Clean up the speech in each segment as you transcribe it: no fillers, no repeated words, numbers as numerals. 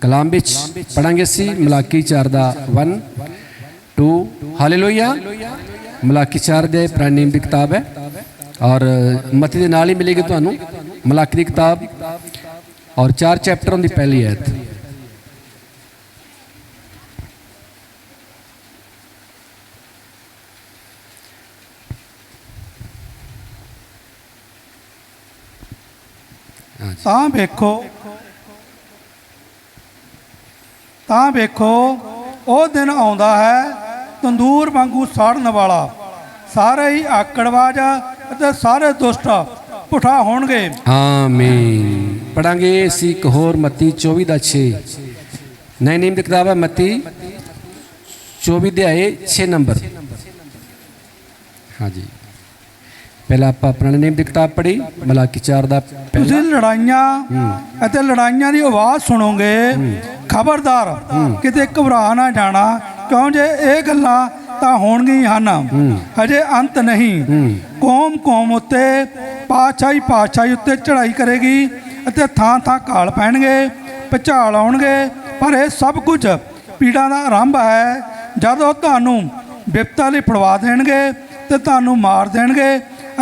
कलाम विच पढ़ांगे असी मलाकी 4 दा 1 2 हालेलुया। मलाकी 4 दे पुराने नियम की किताब है और मती दे नाल ही मिलेगी तुहानू मलाकी की किताब और 4 चैप्टर उनकी पहली आयत। ਤਾਂ ਵੇਖੋ ਉਹ ਦਿਨ ਆਉਂਦਾ ਹੈ ਤੰਦੂਰ ਵਾਂਗੂ ਸਾੜਨ ਵਾਲਾ, ਸਾਰੇ ਹੀ ਆਕੜਵਾਜ ਅਤੇ ਸਾਰੇ ਦੁਸ਼ਟ ਪੁੱਠਾ ਹੋਣਗੇ। आमीन। पढ़ांगे इसी एक होर मत्ती 24 दा 6 नए नियम की किताब है मत्ती 24 अध्याय 6 नंबर। हाँ जी, पहला आप पुराने नियम की किताब पढ़ी मलाकी 4 दा। ਤੁਸੀਂ ਲੜਾਈਆਂ ਅਤੇ ਲੜਾਈਆਂ ਦੀ ਆਵਾਜ਼ ਸੁਣੋਗੇ, ਖਬਰਦਾਰ ਕਿਤੇ ਘਬਰਾ ਨਾ ਜਾਣਾ, ਕਿਉਂ ਜੇ ਇਹ ਗੱਲਾਂ ਤਾਂ ਹੋਣਗੀਆਂ ਹਨ, ਹਜੇ ਅੰਤ ਨਹੀਂ। ਕੌਮ ਕੌਮ ਉੱਤੇ ਪਾਤਸ਼ਾਹੀ ਉੱਤੇ ਚੜ੍ਹਾਈ ਕਰੇਗੀ ਅਤੇ ਥਾਂ ਥਾਂ ਕਾਲ ਪੈਣਗੇ, ਭੁਚਾਲ ਆਉਣਗੇ, ਪਰ ਇਹ ਸਭ ਕੁਝ ਪੀੜਾਂ ਦਾ ਆਰੰਭ ਹੈ। ਜਦੋਂ ਤੁਹਾਨੂੰ ਬਿਪਤਾ ਲਈ ਫੜਵਾ ਦੇਣਗੇ ਤੇ ਤੁਹਾਨੂੰ ਮਾਰ ਦੇਣਗੇ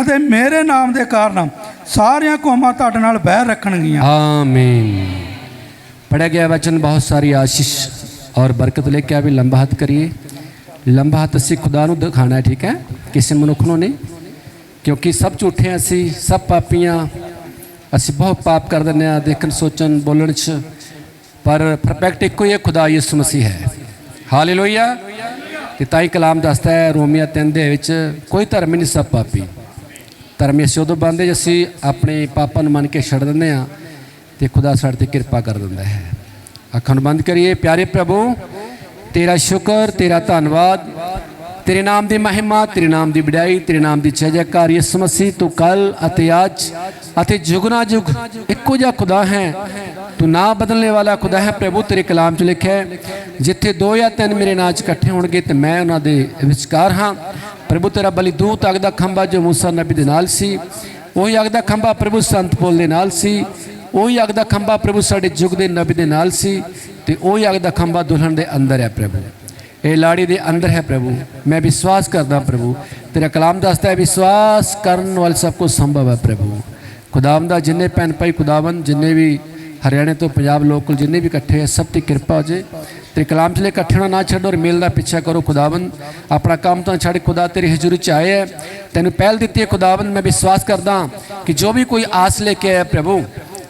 ਅਤੇ ਮੇਰੇ ਨਾਮ ਦੇ ਕਾਰਨ ਸਾਰੀਆਂ ਕੌਮਾਂ ਤੁਹਾਡੇ ਨਾਲ ਬਹਿ ਰੱਖਣਗੀਆਂ। आमीन। पढ़ा गया वचन बहुत सारी आशीष और बरकत लेके आवे। लंबा हाथ करिए। लंबा हाथ असी खुदा नूं दिखाना है, ठीक है, किसी मनुख नूं नहीं, क्योंकि सब झूठे हैं, असी सब पापियां, असी बहुत पाप कर दिंदे आ देखन सोचन बोलण च, पर परफेक्ट इक्को ही खुदा यीशु मसीह है। हालेलुया। कि ताई कलाम दसदा है रोमिया 3 दे विच कोई धर्म नहीं, सब पापी। धर्म असीं उदों बनदे जे असीं अपने पापां नूं मन के छड्ड दिंदे आ ते खुदा साडे ते किरपा कर दिंदा है। अखां नूं बंद करिए। प्यारे प्रभु तेरा शुक्र, तेरा धन्नवाद, तेरे नाम की महिमा, तेरे नाम की वड़ाई, तेरे नाम की जय जयकार। यीशु मसीह तू कल अते अज अते जुग ना जुग इक्को जिहा खुदा है, तू ना बदलने वाला खुदा है। प्रभु तेरे कलाम च लिखा है जिथे 2 या 3 मेरे नाम च इकट्ठे होणगे ते मैं उन्हां दे विचकार हाँ। प्रभु तेरा बली दूत अग दा खंभा जो मूसा नबी दे नाल सी, वही अग दा खंभा प्रभु संत पौल दे नाल सी, वही अग दा खंभा प्रभु साडे जुग दे नबी दे नाल सी, ते वही अग दा खंभा दुल्हन दे अंदर है प्रभु, ये लाड़ी दे अंदर है प्रभु। मैं विश्वास करदा प्रभु, तेरा कलाम दसदा है विश्वास करने वाले सबको संभव है प्रभु। खुदावंदा जिन्ने भैन भाई खुदावन जिन्ने भी हरियाणे तो पंजाब लोकल जिन्ने भी इकट्ठे है सब की किरपा हो जाए। तेरे कलाम चले इकट्ठे होना ना छड्डो और मेल का पिछा करो खुदावन। अपना काम तो छड़ खुदा तेरी हजूरी च आए है, तेन पहल दी है खुदावन। मैं विश्वास करदा कि जो भी कोई आस लेके आया प्रभु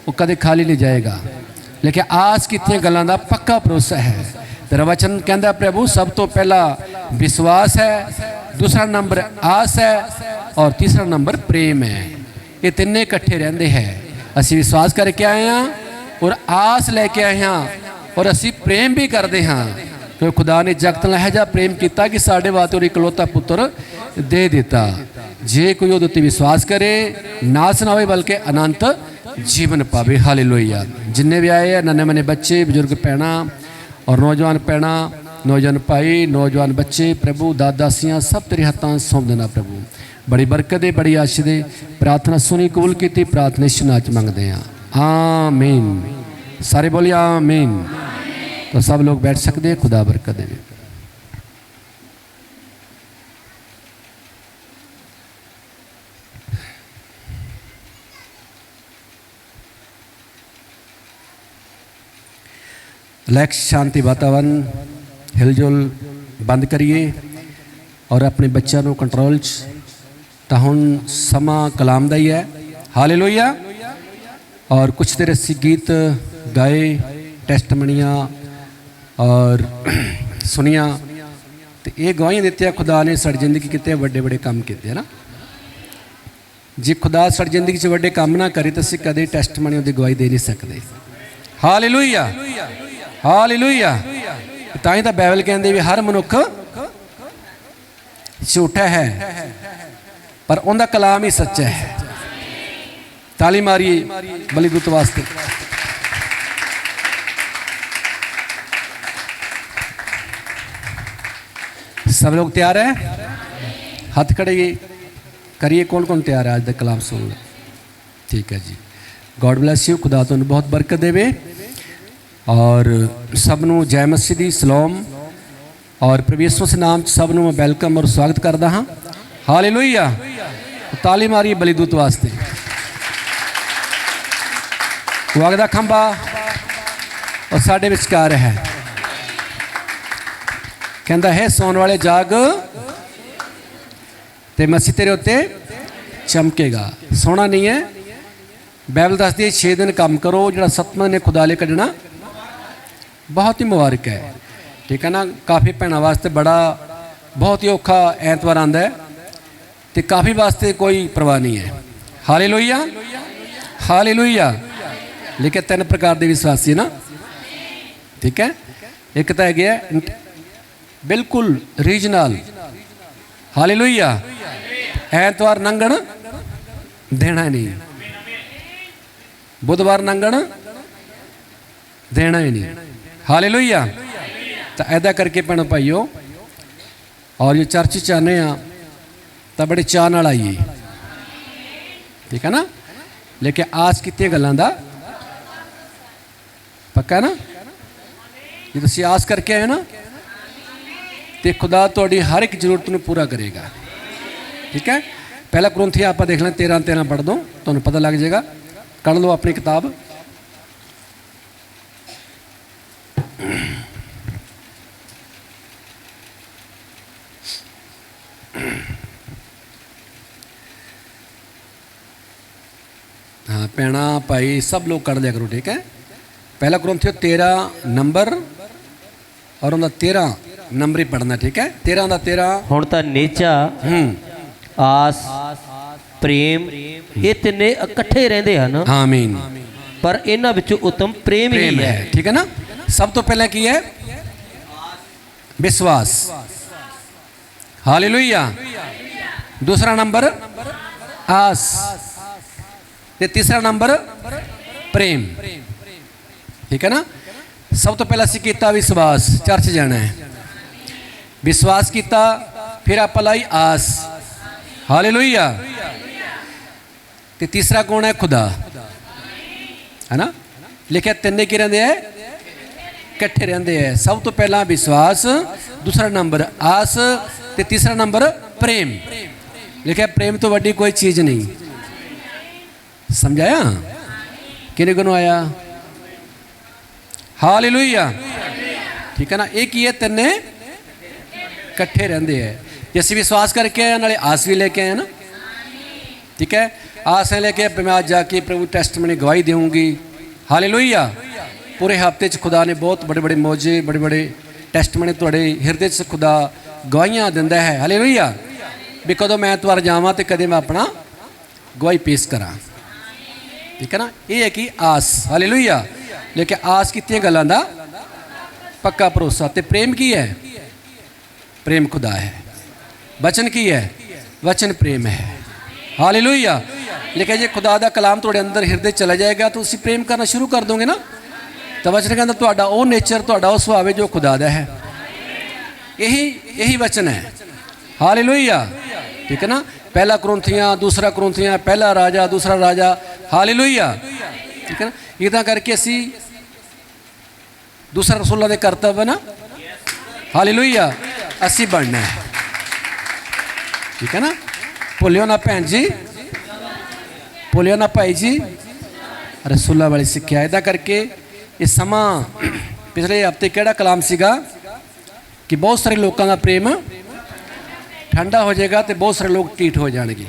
वो कदे खाली नहीं जाएगा, लेकिन आस कीतियां गल्लां दा पक्का भरोसा है। तेरा वचन कहता प्रभु सब तो पहला विश्वास है, दूसरा नंबर आस है और तीसरा नंबर प्रेम है। ये तिन्ने इकट्ठे रहंदे हैं। असी विश्वास करके आए हैं और आस लेके आए हैं और असी प्रेम भी करते हाँ, क्योंकि खुदा ने जगत नाल इहो जिहा प्रेम किया कि साडे वास्ते और इकलौता पुत्र दे दिता। जे कोई उहदे उत्ते विश्वास करे नास ना होवे बल्कि अनंत जीवन पावे। हालेलुया। जिन्ने भी आए हैं नन्हे मने बच्चे, बुजुर्ग भैणा और नौजवान भैणा, नौजवान भाई, नौजवान बच्चे, प्रभु दादासियाँ सब तेरे हाथों सौंप देना प्रभु। बड़ी बरकत दे, बड़ी आशीष दे। प्रार्थना सुनी कबूल की, प्रार्थना यीशु नाम च मंगदे हां, आमीन। सारे बोलिए आमीन। तो सब लोग बैठ सकते हैं। खुदा बरकत दे। रिलैक्स शांति वातावरण, हिलजुल बंद करिए और अपने बच्चों को कंट्रोल तो हुण समा कलाम दा ही है। हालेलुया। और कुछ देर असी गीत गाए, टेस्टमनियाँ और सुनिया, तो ये गवाहियां दित्तियां खुदा ने साडी जिंदगी किते बड़े बड़े काम किए है ना। जे खुदा साडी जिंदगी च बड़े काम ना करे तो असी कदे टेस्टमनी दी गवाही दे नहीं सकते। हालेलुया। हालेलुया। तां तां बाइबल कहंदे भी हर मनुख झूठा है पर उनका कलाम ही सच्चा है। ताली मारिए बलिदूत वास्ते। सब लोग तैयार है? हाथ खड़े करिए। कौन कौन तैयार है आज तक कलाम सुन? ठीक है जी। God bless you. खुदा तुहानू बहुत बरकत देवे। और सब नूं जय मसीह दी सलाम और प्रभु यीशु मसीह नाम च सब नूं मैं वैलकम और स्वागत करदा हाँ। हालेलुया, ताली मारी बलिदूत वास्ते। वाग दा खंबा और साडे विचकार है, कहंदा है सौन वाले जाग ते मसीह तेरे उत्ते चमकेगा। सोना नहीं है, बाइबल दसदी है 6 दिन काम करो, जो 7वां ने खुदा ले कढ़ना बहुत ही मुबारक है। ठीक है ना। काफ़ी भैनों वास्ते बड़ा बहुत ही औखा ऐतवार आंदा है तो काफ़ी वास्ते कोई परवाह नहीं है। Hallelujah hallelujah. लेकिन 3 प्रकार के विश्वासी ना, ठीक है। एक तो है बिल्कुल रीजनल, हालेलुया, ऐतवार लंघण देना नहीं, बुधवार लंघण देना ही नहीं। हालेलुया। तो ऐदा करके भैनों भाइयों और जो चर्च चाहते हैं तो बड़े चाह नाल आइए, ठीक है ना। लेकिन आस कितनी गल्लां दा पक्का ना, जो तुसीं आस करके आए ना तो खुदा तुहाडी हर एक जरूरत नूं पूरा करेगा। ठीक है। पहला कुरिन्थियां आपां देख लें 13 पढ़ दो, तुहानूं पता लग जाएगा। कढ़ लो अपनी किताब। हाँ भैणा भाई सब लोग कर लिया करो, ठीक है। पहला कुरिन्थियों 13 नंबर और उनका 13 नंबर ही पढ़ना, ठीक है। 13 का 13 हुण तां नेचा आस प्रेम ये तिन्ने इकट्ठे रहिंदे हन, आमीन, पर इन्हां विचों उत्तम प्रेम ही है। ठीक है ना। सब तो पहले की है विश्वास, हालेलुया। दूसरा नंबर आस, ते तीसरा नंबर प्रेम, ठीक है ना। सब तो पहला किया विश्वास, चर्च जाना है, विश्वास किया, फिर आप लाई आस, हालेलुया। ते तीसरा कौन है? खुदा, है ना। लिखा तिन्ने की रहिंदे है, इकट्ठे रहिंदे है। सब तो पहला विश्वास, दूसरा नंबर आस, ते तीसरा नंबर प्रेम। लिखा प्रेम तो वड्डी कोई चीज़ नहीं। समझाया किने को आया? हालेलुया, ठीक है ना। एक ही है, तिन्ने इकट्ठे रहंदे है। जैसे विश्वास करके आए नाले आस भी लेके आए ना, ठीक है। आस लेके मैं आज जाके प्रभु टेस्टमनी गवाही दूंगी, हालेलुया। पूरे हफ्ते च खुदा ने बहुत बड़े बड़े मौजे, बड़े बड़े टेस्टमनी थोड़े हृदय च खुदा गवाहियाँ दिंदा है, हालेलुया। भी कदों मैं ऐतवार जावां तो कदे मैं अपना गवाही पेश करा, ठीक है ना। ये है कि आस, हालेलुया। लेकिन आस कितनी गल्लां दा पक्का भरोसा। ते प्रेम की है? प्रेम खुदा है। वचन की है? वचन प्रेम है, हालेलुया। लेकिन जे खुदा दा कलाम तुहाडे अंदर हृदय चला जाएगा तो तुसीं प्रेम करना शुरू कर दोगे ना। तो वचन कहंदा तुहाडा वो नेचर, तुहाडा वो सुभाव है जो खुदा दा है। यही वचन है, हालेलुया, ठीक है ना। पहला कुरिन्थियां, दूसरा कुरिन्थियां, पहला राजा, दूसरा राजा, हालेलुया, ठीक है ना। इदा करके असी दूसरा रसूलों के कर्तव्य ना, हालेलुया, असी बनना है, ठीक है ना। भुलियो ना भैन जी, भुलियो ना भाई जी, रसूलों वाली सिक्ख्या। इदा करके ये समा पिछले हफ्ते केड़ा कलाम सीगा कि बहुत सारे लोगों का प्रेम ठंडा हो जाएगा तो बहुत सारे लोग ढीठ हो जाएंगे,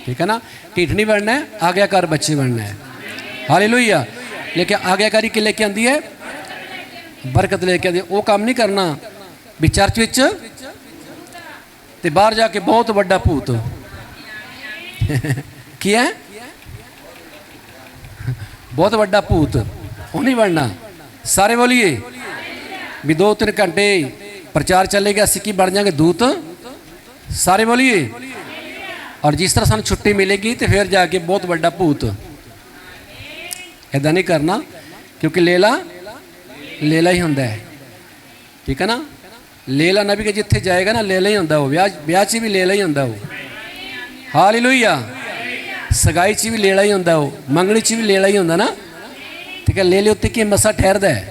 ठीक है ना। ढीठ नहीं बनना है, आज्ञाकार बच्चे बनना है, हालेलुया। लेकिन आज्ञाकारी कि लेके आती है? बरकत लेके आती है। वो काम नहीं करना भी चर्च विच ते बाहर जाके बहुत बड़ा भूत की है, बहुत बड़ा भूत, वो नहीं बनना। सारे बोलिए भी 2-3 घंटे प्रचार चलेगा, असी की बन जाएंगे दूत, सारे बोलिए। और जिस तरह सानू छुट्टी मिलेगी तो फिर जाके बहुत बड़ा भूत। ऐदा नहीं करना, क्योंकि लेला लेला ही होंदा है, ठीक है ना। लेला नबी के जिथे जाएगा ना लेला ही होंदा, वो ब्याह च भी लेला ही होंदा, वो हालेलुया। सगाई च भी लेला ही होंदा, वो मंगनी च भी लेला ही होंदा ना। तो ठीक है, ले ले उत्ते की मसा ठहरदा है,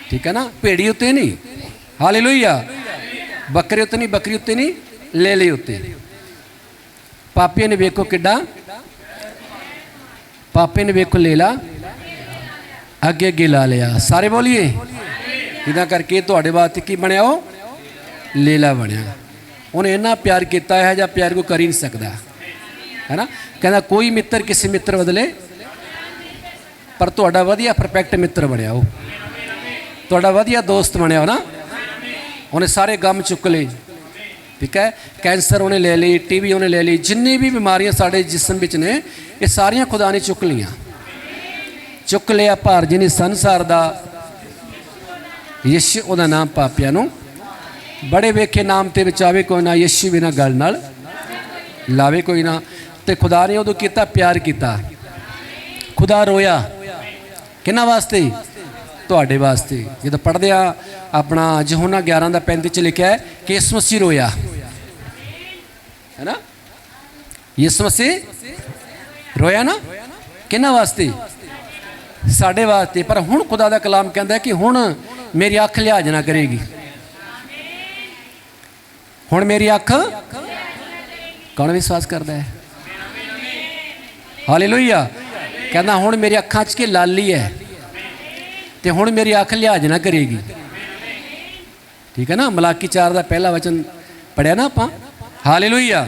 ठीक है ना, भेड़ी उत्ते नहीं, हालेलुया, बकरे उत्ते नहीं, बकरी उत्ते नहीं, ले ले उत्ते। पापिया ने वेखो किड्डा, पापे ने वेखो ले ला अगे अगे ला लिया। सारे बोलिए इदा करके तुहाडे वास्ते की बनया, वो लेला बनया। उन्हें इन्ना प्यार किया है या प्यार को कर ही नहीं सकता, है ना। कहना कोई मित्र किसी मित्र बदले, पर तुहाडा वधिया परफेक्ट मित्र बनया, वो तुहाडा वधिया दोस्त बनया ना। उन्हें सारे गम चुक ले, ठीक है, कैंसर उन्हें ले ली, टीवी उन्हें ले ली, जिन्नी भी बीमारियां साढ़े जिसम विच ने ये सारियां खुदा ने चुक लिया, चुक लिया भार जिन्हें संसार दा। यीशु उहदा नाम पापियां नूं बड़े वेखे नाम ते बचावे कोई ना, यीशु बिना गल नाल लावे कोई ना। ते खुदा ने उदों किता प्यार किया, खुदा रोया किन्हां वास्ते, तुहाडे वास्ते। जदों पढ़दे आ अपना यूहन्ना 11:35 च लिखिआ है कि यीशु मसीह रोया, है ना, यीशु मसीह रोया ना, किन्हां वास्ते, साडे वास्ते। पर हुण खुदा दा कलाम कहंदा है कि हुण मेरी अख लिहाज ना करेगी, हुण मेरी अख, कौन विश्वास करता है, हालेलुया। कहना हुण मेरी अखां च के लाली है, तो हुण मेरी अख लिहाज ना करेगी, ठीक है ना। मलाकी 4 का पहला वचन पढ़िया ना आपां, हालेलुया।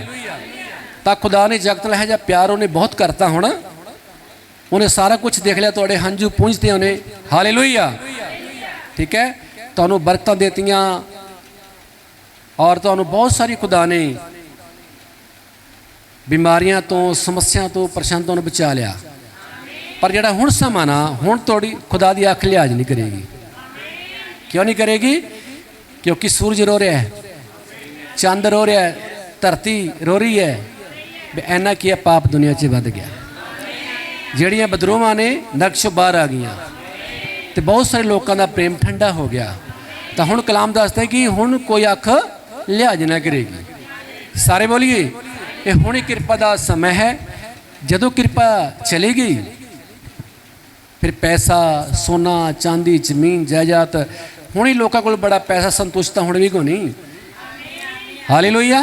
तां खुदा ने जगत नाल इहो जिहा प्यार उन्हें बहुत करता, हुण उन्हें सारा कुछ देख लिया, तुहाडे हंझू पूंझते उन्हें, हालेलुया, ठीक है। तुहानूं बरकतां देतियां और तुहानूं बहुत सारी खुदा ने बीमारियां तो, समस्या तो, परेशान तो बचा लिया। पर जिहड़ा हुण समा ना, हुण तुहाडी खुदा दी अख लिहाज नहीं करेगी। क्यों नहीं करेगी? क्योंकि सूरज रो रहा है, चंद रो रहा है, धरती रो रही है, इन्ना की है पाप दुनिया 'च वध गया, जिहड़ियां बदरूहां ने नरक 'चों बाहर आ गईयां, तो बहुत सारे लोगों का प्रेम ठंडा हो गया। तो हुण कलाम दसदा है कि हुण कोई अख लिहाज ना करेगी। सारे बोलिए ये हुण ही किरपा का समय है। जदों किरपा चली गई फिर पैसा, सोना, चांदी, जमीन, जायदाद, हुण ही लोगों को बड़ा पैसा, संतुष्ट हुण भी को नहीं, हालेलुया।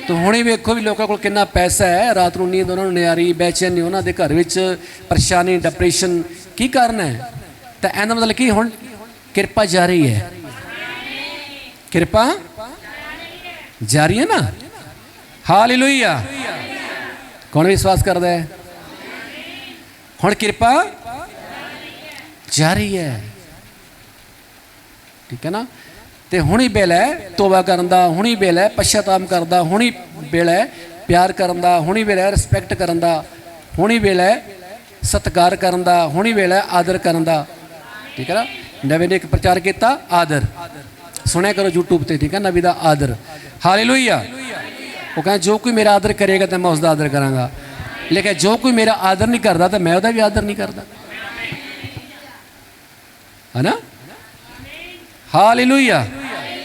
तो हुण ही वेखो भी लोगों को कितना पैसा है, रात को नींद उन्होंने नियारी, बेचैनी उन्होंने घर विच, परेशानी, डिप्रेशन, की कारण है? तो इहदा मतलब कि हुण किरपा जारी है, किरपा जारी है ना, हालेलुया। कौन विश्वास करता है? हुण किरपा जारी है, ठीक है ना। तो हुण ही बेला है तौबा करन दा, हुण ही बेला है पश्चाताप करन दा, हुण ही बेला है प्यार करन दा, हुण ही बेला है रिस्पैक्ट करन दा, हुण ही बेला है सत्कार करन दा, हुण ही बेला है आदर करन दा, ठीक है ना। नबी ने एक प्रचार किया आदर, सुनिया करो यूट्यूब पर, ठीक है, नबी दा आदर, हालेलुया। वो कहना जो कोई मेरा आदर करेगा तो मैं उसका आदर करांगा, लेकिन जो कोई मेरा आदर नहीं करता तो मैं उसका भी आदर नहीं करता, है ना, हालेलुया,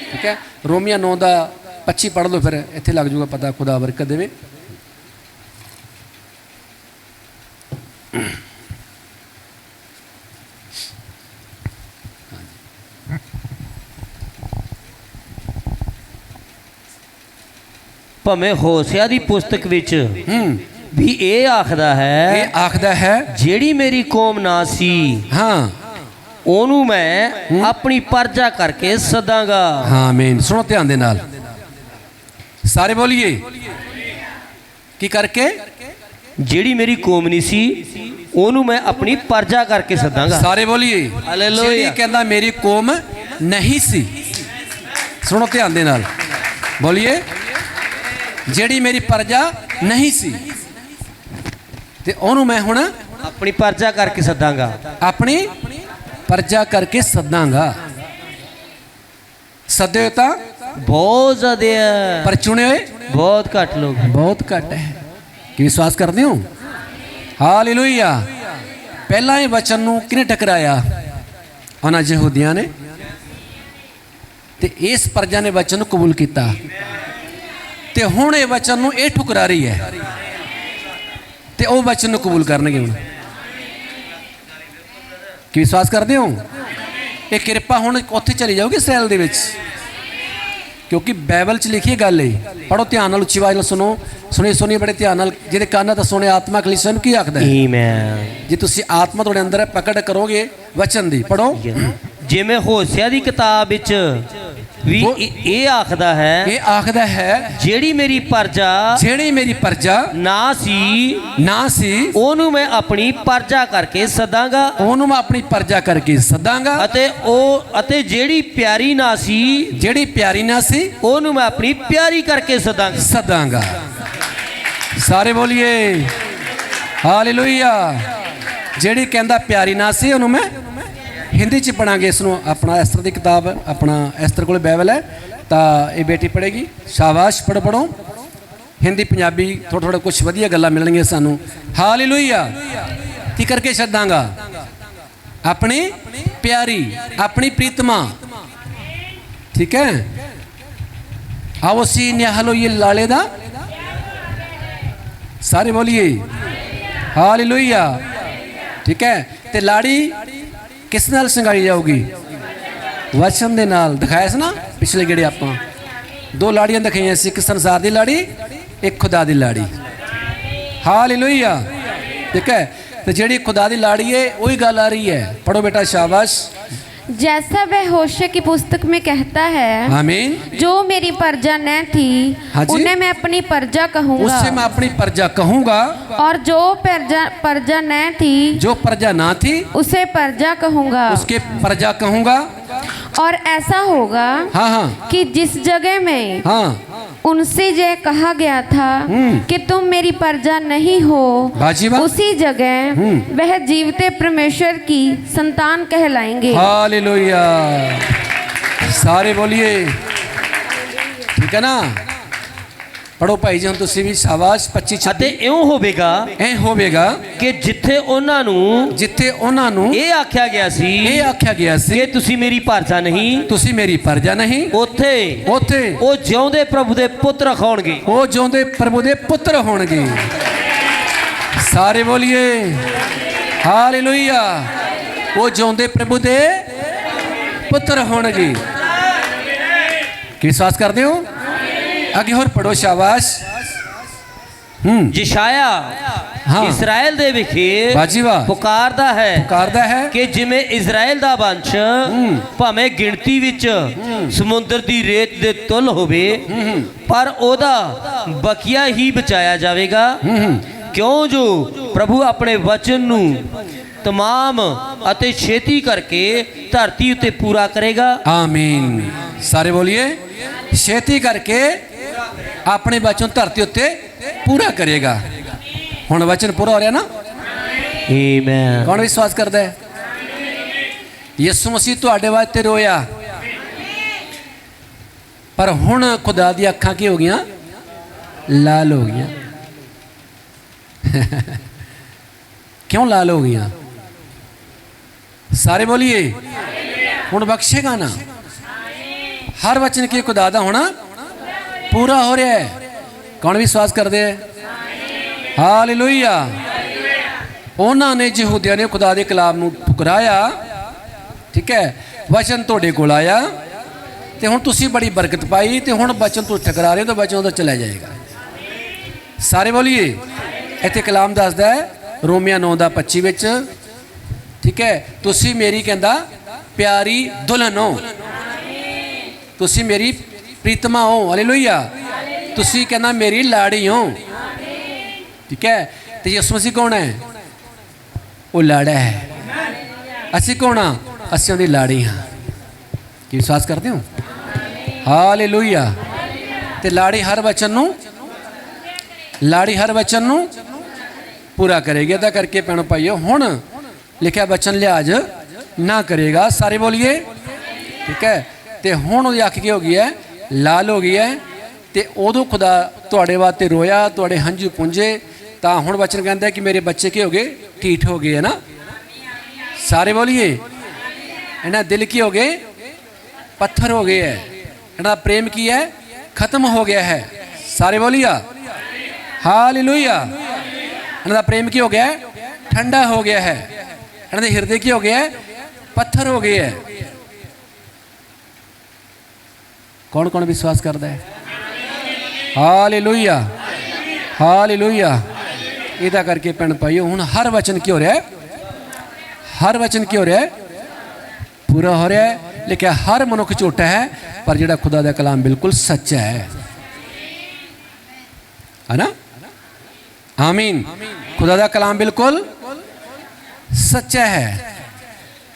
ठीक है। रोमिया 9:25 पढ़ लो, फिर इत्थे लग जूगा पता, खुदा बरकत देवे। भावें होशिया दी पुस्तक विच भी ये आखदा है, ये आखदा है जेड़ी मेरी कौम ना सी, हाँ ओनू मैं अपनी परजा करके सदांगा। हाँ आमीन। सुनो ध्यान दे नाल, सारे बोलिए की करके, जेड़ी मेरी कौम नहीं सी ओनू मैं अपनी परजा करके सदांगा। सारे बोलिए हालेलुया। जेड़ी कहंदा मेरी कौम नहीं सी, सुनो ध्यान दे नाल, बोलिए जेड़ी मेरी परजा नहीं सी, ते ओनू मैं हुण अपनी परजा करके सदांगा, अपनी परजा करके सदांगा। सदे हो तां बहुत ज्यादा है, पर चुने हुए बहुत घट लोग, बहुत घट है। कि विश्वास करते हो? हालेलुया। पहला ही वचन नूं किने टकराया? उन्हां यहूदियां ने, ते इस परजा ने वचन नूं कबूल किया, ते हुण ये वचन नूं ये ठुकरा रही है, ते वो वचन नूं कबूल करनगे हुण, ਕੀ ਵਿਸ਼ਵਾਸ ਕਰਦੇ ਹੋ? ਇਹ ਕਿਰਪਾ ਹੁਣ ਉੱਥੇ ਚਲੀ ਜਾਊਗੀ ਇਸਰਾਇਲ ਦੇ ਵਿੱਚ, ਕਿਉਂਕਿ ਬਾਈਬਲ 'ਚ ਲਿਖੀ ਗੱਲ ਹੈ। ਪੜੋ ਧਿਆਨ ਨਾਲ, ਉੱਚੀ ਆਵਾਜ਼ ਨਾਲ ਸੁਣੋ, ਸੁਣੀ ਬੜੇ ਧਿਆਨ ਨਾਲ। ਜਿਹਦੇ ਕੰਨ ਤਾਂ ਸੁਣੇ, ਆਤਮਾ ਕਲੀਸਿਆ ਨੂੰ ਕੀ ਆਖਦਾ ਹੈ? ਆਮੀਨ। ਜੇ ਤੁਸੀਂ ਆਤਮਾ ਤੁਹਾਡੇ ਅੰਦਰ ਹੈ, ਪਕੜ ਕਰੋਗੇ ਵਚਨ ਦੀ, ਪੜੋ। ਜਿਵੇਂ ਹੋਸ਼ਿਆ ਦੀ ਕਿਤਾਬ ਵਿੱਚ ਵੀ ਇਹ ਆਖਦਾ ਹੈ, ਇਹ ਆਖਦਾ ਹੈ, ਜਿਹੜੀ ਮੇਰੀ ਪਰਜਾ ਨਾ ਸੀ ਉਹਨੂੰ ਮੈਂ ਆਪਣੀ ਪਰਜਾ ਕਰਕੇ ਸਦਾਂਗਾ, ਉਹਨੂੰ ਮੈਂ ਆਪਣੀ ਪਰਜਾ ਕਰਕੇ ਸਦਾਂਗਾ। ਅਤੇ ਜਿਹੜੀ ਪਿਆਰੀ ਨਾ ਸੀ ਉਹਨੂੰ ਮੈਂ ਆਪਣੀ ਪਿਆਰੀ ਕਰਕੇ ਸਦਾਂਗਾ। ਸਾਰੇ ਬੋਲੀਏ ਹਾਲੇਲੂਇਆ। ਜਿਹੜੀ ਕਹਿੰਦਾ ਪਿਆਰੀ ਨਾ ਸੀ ਉਹਨੂੰ ਮੈਂ हिंदी च पढ़ांगे इसनों। अपना एस्तर की किताब, अपना एस्तर को बाइबल है, तो ये बेटी पढ़ेगी। शाबाश, पढ़ो। हिंदी पंजाबी थोड़ा कुछ वधिया गल्लां मिलणगियां सानू। हालेलुया। की करके छड्डांगा? अपनी प्यारी, अपनी प्रीतमा। ठीक है, आओ सी न्याहलो ये लाले दा। सारे बोलिए हालेलुया। ठीक है, ते लाड़ी किस नाल संगाई जाऊगी? वचन दे नाल। दिखाया सी ना पिछले गेड़े आपां दो लाड़ियां दिखाई सी, एक संसार दी लाड़ी, एक खुदा दी लाड़ी। हालेलुया। ठीक है, तो जेड़ी खुदा दी लाड़ी है वही गल आ रही है। पढ़ो बेटा, शाबाश। जैसा वह होशे की पुस्तक में कहता है, आमीन, जो मेरी प्रजा न थी उन्हें मैं अपनी प्रजा कहूँगा, उससे मैं अपनी प्रजा कहूँगा। और जो प्रजा न थी, जो प्रजा ना थी, उसे प्रजा कहूँगा, उसके प्रजा कहूँगा। और ऐसा होगा हाँ कि जिस जगह में उनसे ये कहा गया था कि तुम मेरी प्रजा नहीं हो, उसी जगह वह जीवते परमेश्वर की संतान कहलाएंगे। हालेलुया। सारे बोलिए, ठीक है ना? पढ़ो भाई जी, हम तुसी भी। शाबाश। 25 ਅਤੇ ਇਉਂ ਹੋਵੇਗਾ ਕਿ ਜਿੱਥੇ ਉਹਨਾਂ ਨੂੰ ਇਹ ਆਖਿਆ ਗਿਆ ਸੀ ਕਿ ਤੁਸੀਂ ਮੇਰੀ ਪਰਜਾ ਨਹੀਂ, ਉੱਥੇ ਉਹ ਜਿਉਂਦੇ ਪ੍ਰਭੂ ਦੇ ਪੁੱਤਰ ਹੋਣਗੇ। सारे बोलिए हालेलुया। वो जिਉਂਦੇ प्रभु दे पुत्र होणगे। की विश्वास करते हो? आगे होर पढ़ो। शाबाश। ਯਸ਼ਾਇਆ ਇਸਰਾਇਲ ਦੇ ਵਿਖੇ ਪੁਕਾਰਦਾ ਹੈ ਕਿ ਜਿਵੇਂ ਇਸਰਾਇਲ ਦਾ ਵੰਸ਼ ਭਾਵੇਂ ਗਿਣਤੀ ਵਿੱਚ ਸਮੁੰਦਰ ਦੀ ਰੇਤ ਦੇ ਤੁਲ ਹੋਵੇ, ਪਰ ਉਹਦਾ ਬਕੀਆ ਹੀ ਬਚਾਇਆ ਜਾਵੇਗਾ, ਕਿਉਂ ਜੋ ਪ੍ਰਭੂ ਆਪਣੇ ਵਚਨ ਨੂੰ तमाम ਅਤੇ ਛੇਤੀ ਕਰਕੇ ਧਰਤੀ ਉੱਤੇ ਪੂਰਾ ਕਰੇਗਾ। आमीन। सारे बोलिए छेती करके अपने वचन धरती उत्ते पूरा करेगा। हुण वचन पूरा हो रहा ना? आमीन। कौन विश्वास करता है? यीशु मसीह तुहाडे वास्ते रोया, पर हुण खुदा दी अखां की हो गईयां? लाल हो गईयां। क्यों लाल हो गईयां? सारे बोलिए हुण बख्शेगा ना? हर वचन की खुदा दा होना पूरा हो रहा है। कौन विश्वास करते हैं? हालेलुया। उन्होंने यहूदियों ने खुदा के कलाम नूं ठुकराया। ठीक है, वचन तुहाडे कोल आया ते हुण तुसीं बड़ी बरकत पाई, ते हुण वचन तुसीं ठुकरा रहे हो तो वचन उधर चला जाएगा। सारे बोलिए। इत्थे कलाम दसदा है रोमिया 9:25 विच। ठीक है, तुसीं मेरी कहंदा प्यारी दुल्हन हो, तुसी मेरी प्रीतमा हो। हालेलुया। तुसी कहना मेरी लाड़ी हो। ठीक है, तो यीशु मसीह कौन है? वो लाड़ा है। असी कौन हाँ? असी उहदी लाड़ी हाँ। की विश्वास करते हो? हालेलुया। ते लाड़ी हर वचन नूं पूरा करेगी। अदा करके भैणों भाईओ हुण लिखिया वचन लिहाज ना करेगा। सारे बोलिए। ठीक है, तो हुण उहदी अख की हो गई है? लाल हो गई है। तो उदों खुदा तुहाडे वास्ते रोया, तुहाडे हंझू पुंजे, तो हुण वचन कहता है कि मेरे बच्चे की हो गए? ठीठ हो गए, है ना? सारे बोलिए। इन्हां दिल की हो गए? पत्थर हो गए है। इन्हां प्रेम की है? खत्म हो गया है। सारे बोलिए हालेलुया। इन्हां प्रेम की हो गया? ठंडा हो गया है। इन्हां दे हृदय की हो गया? पत्थर हो गए है। कौन कौन विश्वास करता है? Hallelujah, hallelujah. इदा करके भैन भाइयों हुण हर वचन की हो रहा है, हर वचन की हो रहा है, पूरा हो रहा है। लेकिन हर मनुख झूठा है, पर जिहड़ा खुदा दा कलाम बिल्कुल सच्चा है ना? आमीन। खुदा दा कलाम बिल्कुल सच्चा है।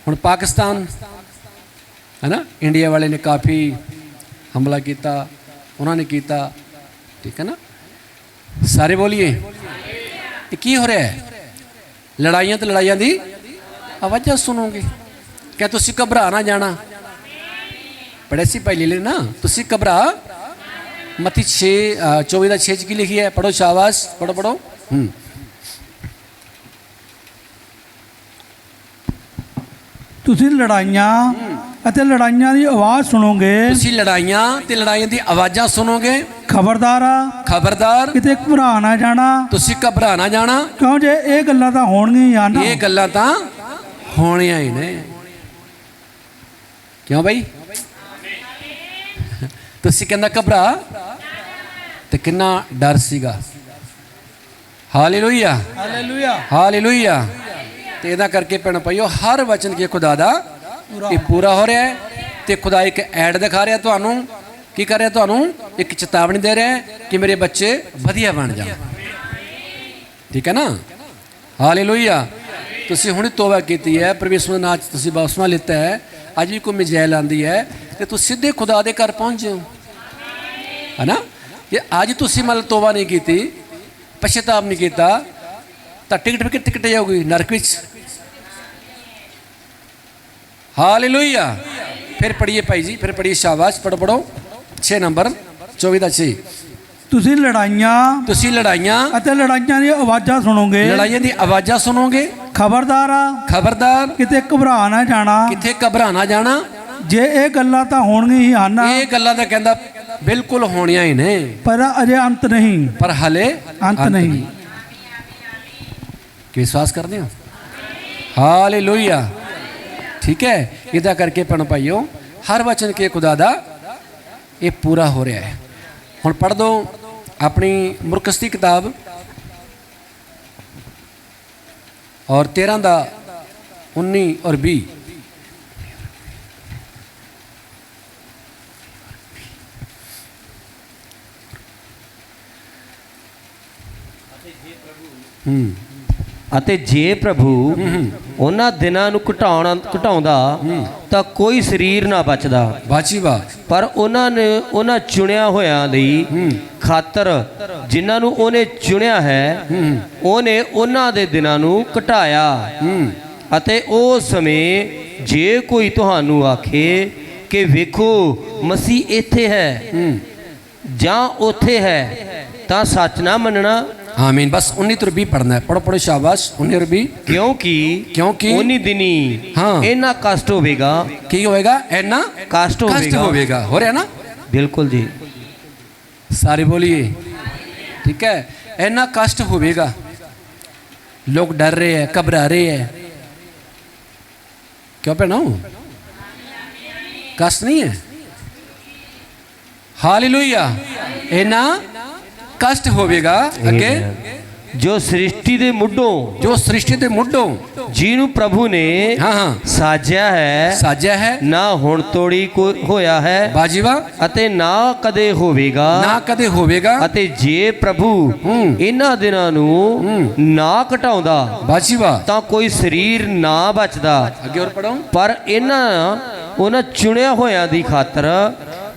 हुण पाकिस्तान है ना, इंडिया वाले ने काफ़ी हमला किया, उन्होंने किया, ठीक है ना? सारे बोलिए ये की हो रहा है? लड़ाइयाँ तो लड़ाइयाँ दी आवाज़ां सुनोगे। क्या तुसी घबरा ना जाना? पढ़े सी पहले ले ना, तुसी घबरा मत्ती 6:24 की लिखी है, पढ़ो शाबाश, पढ़ो पढ़ो। ਤੁਸੀਂ ਲੜਾਈਆਂ ਅਤੇ ਲੜਾਈਆਂ ਦੀ ਆਵਾਜ਼ ਸੁਣੋਗੇ। ਤੁਸੀਂ ਲੜਾਈਆਂ ਤੇ ਲੜਾਈਆਂ ਦੀ ਆਵਾਜ਼ਾਂ ਸੁਣੋਗੇ। ਖਬਰਦਾਰ, ਖਬਰਦਾਰ, ਕਿਤੇ ਘਬਰਾ ਨਾ ਜਾਣਾ। ਤੁਸੀਂ ਘਬਰਾ ਨਾ ਜਾਣਾ, ਕਿਉਂ ਜੇ ਇਹ ਗੱਲਾਂ ਤਾਂ ਹੋਣਗੀਆਂ ਹੀ ਹਨ। ਇਹ ਗੱਲਾਂ ਤਾਂ ਹੋਣੀਆਂ ਹੀ ਨੇ। ਕਿਉਂ ਬਈ? ਤੁਸੀਂ ਕਹਿੰਦਾ ਘਬਰਾ ਤੇ ਕਿੰਨਾ ਡਰ ਸੀਗਾ। Hallelujah, hallelujah, hallelujah. ਤੇ ਇਹਦਾ ਕਰਕੇ ਭੈਣ ਭਾਈਓ ਹਰ ਵਚਨ ਕੀ ਖੁਦਾ ਦਾ ਇਹ ਪੂਰਾ ਹੋ ਰਿਹਾ ਹੈ। ਤੇ ਖੁਦਾ ਇੱਕ ਐਡ ਦਿਖਾ ਰਿਹਾ ਤੁਹਾਨੂੰ, ਕੀ ਕਰ ਰਿਹਾ? ਤੁਹਾਨੂੰ ਇੱਕ ਚੇਤਾਵਨੀ ਦੇ ਰਿਹਾ ਕਿ ਮੇਰੇ ਬੱਚੇ ਵਧੀਆ ਬਣ ਜਾਣ। ਠੀਕ ਹੈ ਨਾ? ਹਾਲੇਲੂਇਆ। ਤੁਸੀਂ ਹੁਣ ਤੋਬਾ ਕੀਤੀ ਹੈ, ਪਰਮੇਸ਼ਰ ਦੇ ਨਾਮ 'ਚ ਤੁਸੀਂ ਬਪਤਿਸਮਾ ਲਿੱਤਾ ਹੈ, ਅੱਜ ਵੀ ਕੋਈ ਮਿਜ਼ਾਇਲ ਆਉਂਦੀ ਹੈ ਤੇ ਤੁਸੀਂ ਸਿੱਧੇ ਖੁਦਾ ਦੇ ਘਰ ਪਹੁੰਚ ਜਾਓ, ਹੈ ਨਾ? ਜੇ ਅੱਜ ਤੁਸੀਂ ਮਤਲਬ ਤੋਬਾ ਨਹੀਂ ਕੀਤੀ, ਪਛਤਾਵਾ ਨਹੀਂ ਕੀਤਾ, ਤਾਂ ਟਿਕਟ ਵੀ ਕਿੱਥੇ ਜਾਊਗੀ? ਨਰਕ ਵਿੱਚ। हालेलुया। फिर पढ़िए भाई जी, फिर पढ़िए शाबाश, पढ़ो पढ़ो 6 नंबर 24:6। ਤੁਸੀਂ ਲੜਾਈਆਂ ਅਤੇ ਲੜਾਈਆਂ ਦੀਆਂ ਆਵਾਜ਼ਾਂ ਸੁਣੋਗੇ। ਲੜਾਈਆਂ ਦੀ ਆਵਾਜ਼ਾਂ ਸੁਣੋਗੇ। ਖਬਰਦਾਰ, ਖਬਰਦਾਰ, ਕਿਤੇ ਘਬਰਾ ਨਾ ਜਾਣਾ। ਕਿਤੇ ਘਬਰਾ ਨਾ ਜਾਣਾ। ਜੇ ਇਹ ਗੱਲਾਂ ਤਾਂ ਹੋਣਗੀਆਂ ਹੀ ਹਨ। ਇਹ ਗੱਲਾਂ ਤਾਂ ਕਹਿੰਦਾ ਬਿਲਕੁਲ ਹੋਣੀਆਂ ਹੀ ਨੇ, ਪਰ ਅਜੇ ਅੰਤ ਨਹੀਂ। ਪਰ ਹਲੇ ਅੰਤ ਨਹੀਂ। ਕੀ ਵਿਸ਼ਵਾਸ ਕਰਦੇ ਹੋ? ਹਾਲੇਲੂਇਆ। ठीक है? इदा करके भैन भाइयों हर वचन के खुदा दा ये पूरा हो रहा है। हुण पढ़ दो अपनी मुरकस की किताब और 13 19 और 20। ਅਤੇ ਜੇ ਪ੍ਰਭੂ ਉਹਨਾਂ ਦਿਨਾਂ ਨੂੰ ਘਟਾਉਂਦਾ ਤਾਂ ਕੋਈ ਸਰੀਰ ਨਾ ਬਚਦਾ। ਪਰ ਉਹਨਾਂ ਚੁਣਿਆ ਹੋਇਆਂ ਲਈ ਖਾਤਰ ਜਿਨ੍ਹਾਂ ਨੂੰ ਉਹਨੇ ਚੁਣਿਆ ਹੈ, ਉਹਨੇ ਉਹਨਾਂ ਦੇ ਦਿਨਾਂ ਨੂੰ ਘਟਾਇਆ। ਅਤੇ ਉਹ ਸਮੇਂ ਜੇ ਕੋਈ ਤੁਹਾਨੂੰ ਆਖੇ ਕਿ ਵੇਖੋ ਮਸੀਹ ਇੱਥੇ ਹੈ ਜਾਂ ਉੱਥੇ ਹੈ, ਤਾਂ ਸੱਚ ਨਾ ਮੰਨਣਾ। आमीन। बस 19 और 20 पढ़ना है, पढ़ो पढ़ो शाबाश 19 और 20। क्योंकि उन्हीं दिनी इन्ना कष्ट होगा। की होएगा? इन्ना कष्ट होगा। हो रहा है ना? बिल्कुल जी, सारे बोलिए। ठीक है? इन्ना कष्ट होगा, लोग डर रहे हैं, घबरा रहे हैं। क्यों पहना? कष्ट नहीं है। हालेलुया। इन्ना कष्ट होवेगा। अगे जो सृष्टि दे मुड्ढों जिन्हों प्रभु ने साजिया है ना हुण तोड़ी होया है बाजीवा अते ना कदे होवेगा अते जे प्रभु इन्हां दिनां नूं ना घटाउंदा बाजीवा तां कोई शरीर ना बचदा। अगे और पढ़ो। पर इन्हां उन्हां चुनिया होया दी खातर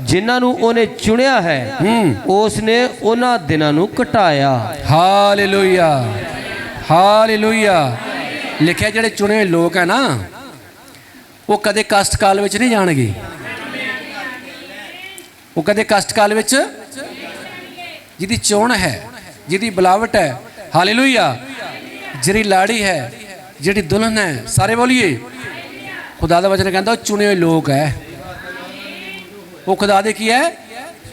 जिन्हां नूं ओने चुनिया है उसने उन्हां दिनां नूं घटाया। Hallelujah, hallelujah. लिखिया जिहड़े चुने हुए लोग है ना, वो कदे कष्ट काल विच नहीं जाणगे। वो कदे कष्ट काल विच जिहदी चोण है, जिहदी बुलावट है, हालेलुया, जिहड़ी लाड़ी है, जिहड़ी दुल्हन है, सारे बोलिए। खुदा दा वचन कहंदा चुने हुए लोग है। वो खुदा दे की है?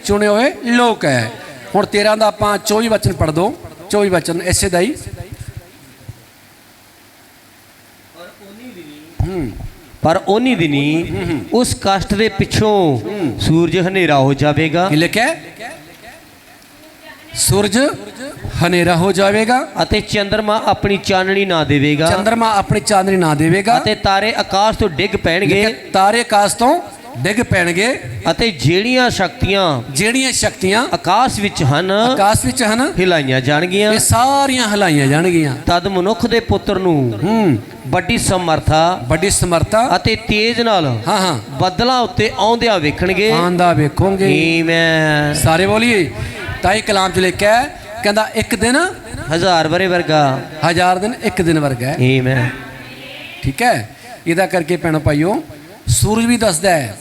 चुने हुए लोग है। हुण 13 दा आपां 24 वचन पढ़ दो। 24 वचन इसे दा ही ਪਰ ਉਨੀ ਦਿਨੀ ਉਸ ਕਸ਼ਟ ਦੇ ਪਿੱਛੋਂ ਸੂਰਜ ਹਨੇਰਾ ਹੋ ਜਾਵੇਗਾ। ਕੀ ਲਿਖਿਆ? ਸੂਰਜ ਹਨੇਰਾ ਹੋ ਜਾਵੇਗਾ ਅਤੇ ਚੰਦਰਮਾ ਆਪਣੀ ਚਾਨਣੀ ਨਾ ਦੇਵੇਗਾ। ਚੰਦਰਮਾ ਆਪਣੀ ਚਾਨਣੀ ਨਾ ਦੇਵੇਗਾ ਅਤੇ ਤਾਰੇ ਆਕਾਸ਼ ਤੋਂ ਡਿੱਗ ਪੈਣਗੇ। ਤਾਰੇ ਆਕਾਸ਼ ਤੋਂ ਡਿੱਗ ਪੈਣਗੇ। ਅਤੇ ਜਿਹੜੀਆਂ ਸ਼ਕਤੀਆਂ ਆਕਾਸ਼ ਵਿੱਚ ਹਨ ਹਿਲਾਈਆਂ ਜਾਣਗੀਆਂ। ਇਹ ਸਾਰੀਆਂ ਹਿਲਾਈਆਂ ਜਾਣਗੀਆਂ। ਤਦ ਮਨੁੱਖ ਦੇ ਪੁੱਤਰ ਨੂੰ ਵੱਡੀ ਸਮਰੱਥਾ ਅਤੇ ਤੇਜ ਨਾਲ ਬੱਦਲਾਂ ਉੱਤੇ ਆਉਂਦਿਆਂ ਵੇਖਣਗੇ। ਵੇਖੋਗੇ। ਆਮੀਨ। ਸਾਰੇ ਬੋਲੀਏ। ਤਾਈ ਕਲਾਮ ਚ ਲਿਖਿਆ, ਕਹਿੰਦਾ ਇੱਕ ਦਿਨ 1000 ਵਰੇ ਵਰਗਾ, 1000 ਦਿਨ ਇੱਕ ਦਿਨ ਵਰਗਾ ਹੈ। ਆਮੀਨ। ਠੀਕ ਹੈ। ਇਹਦਾ ਕਰਕੇ ਭੈਣੋ ਭਾਈਓ, ਸੂਰਜ ਵੀ ਦੱਸਦਾ ਹੈ,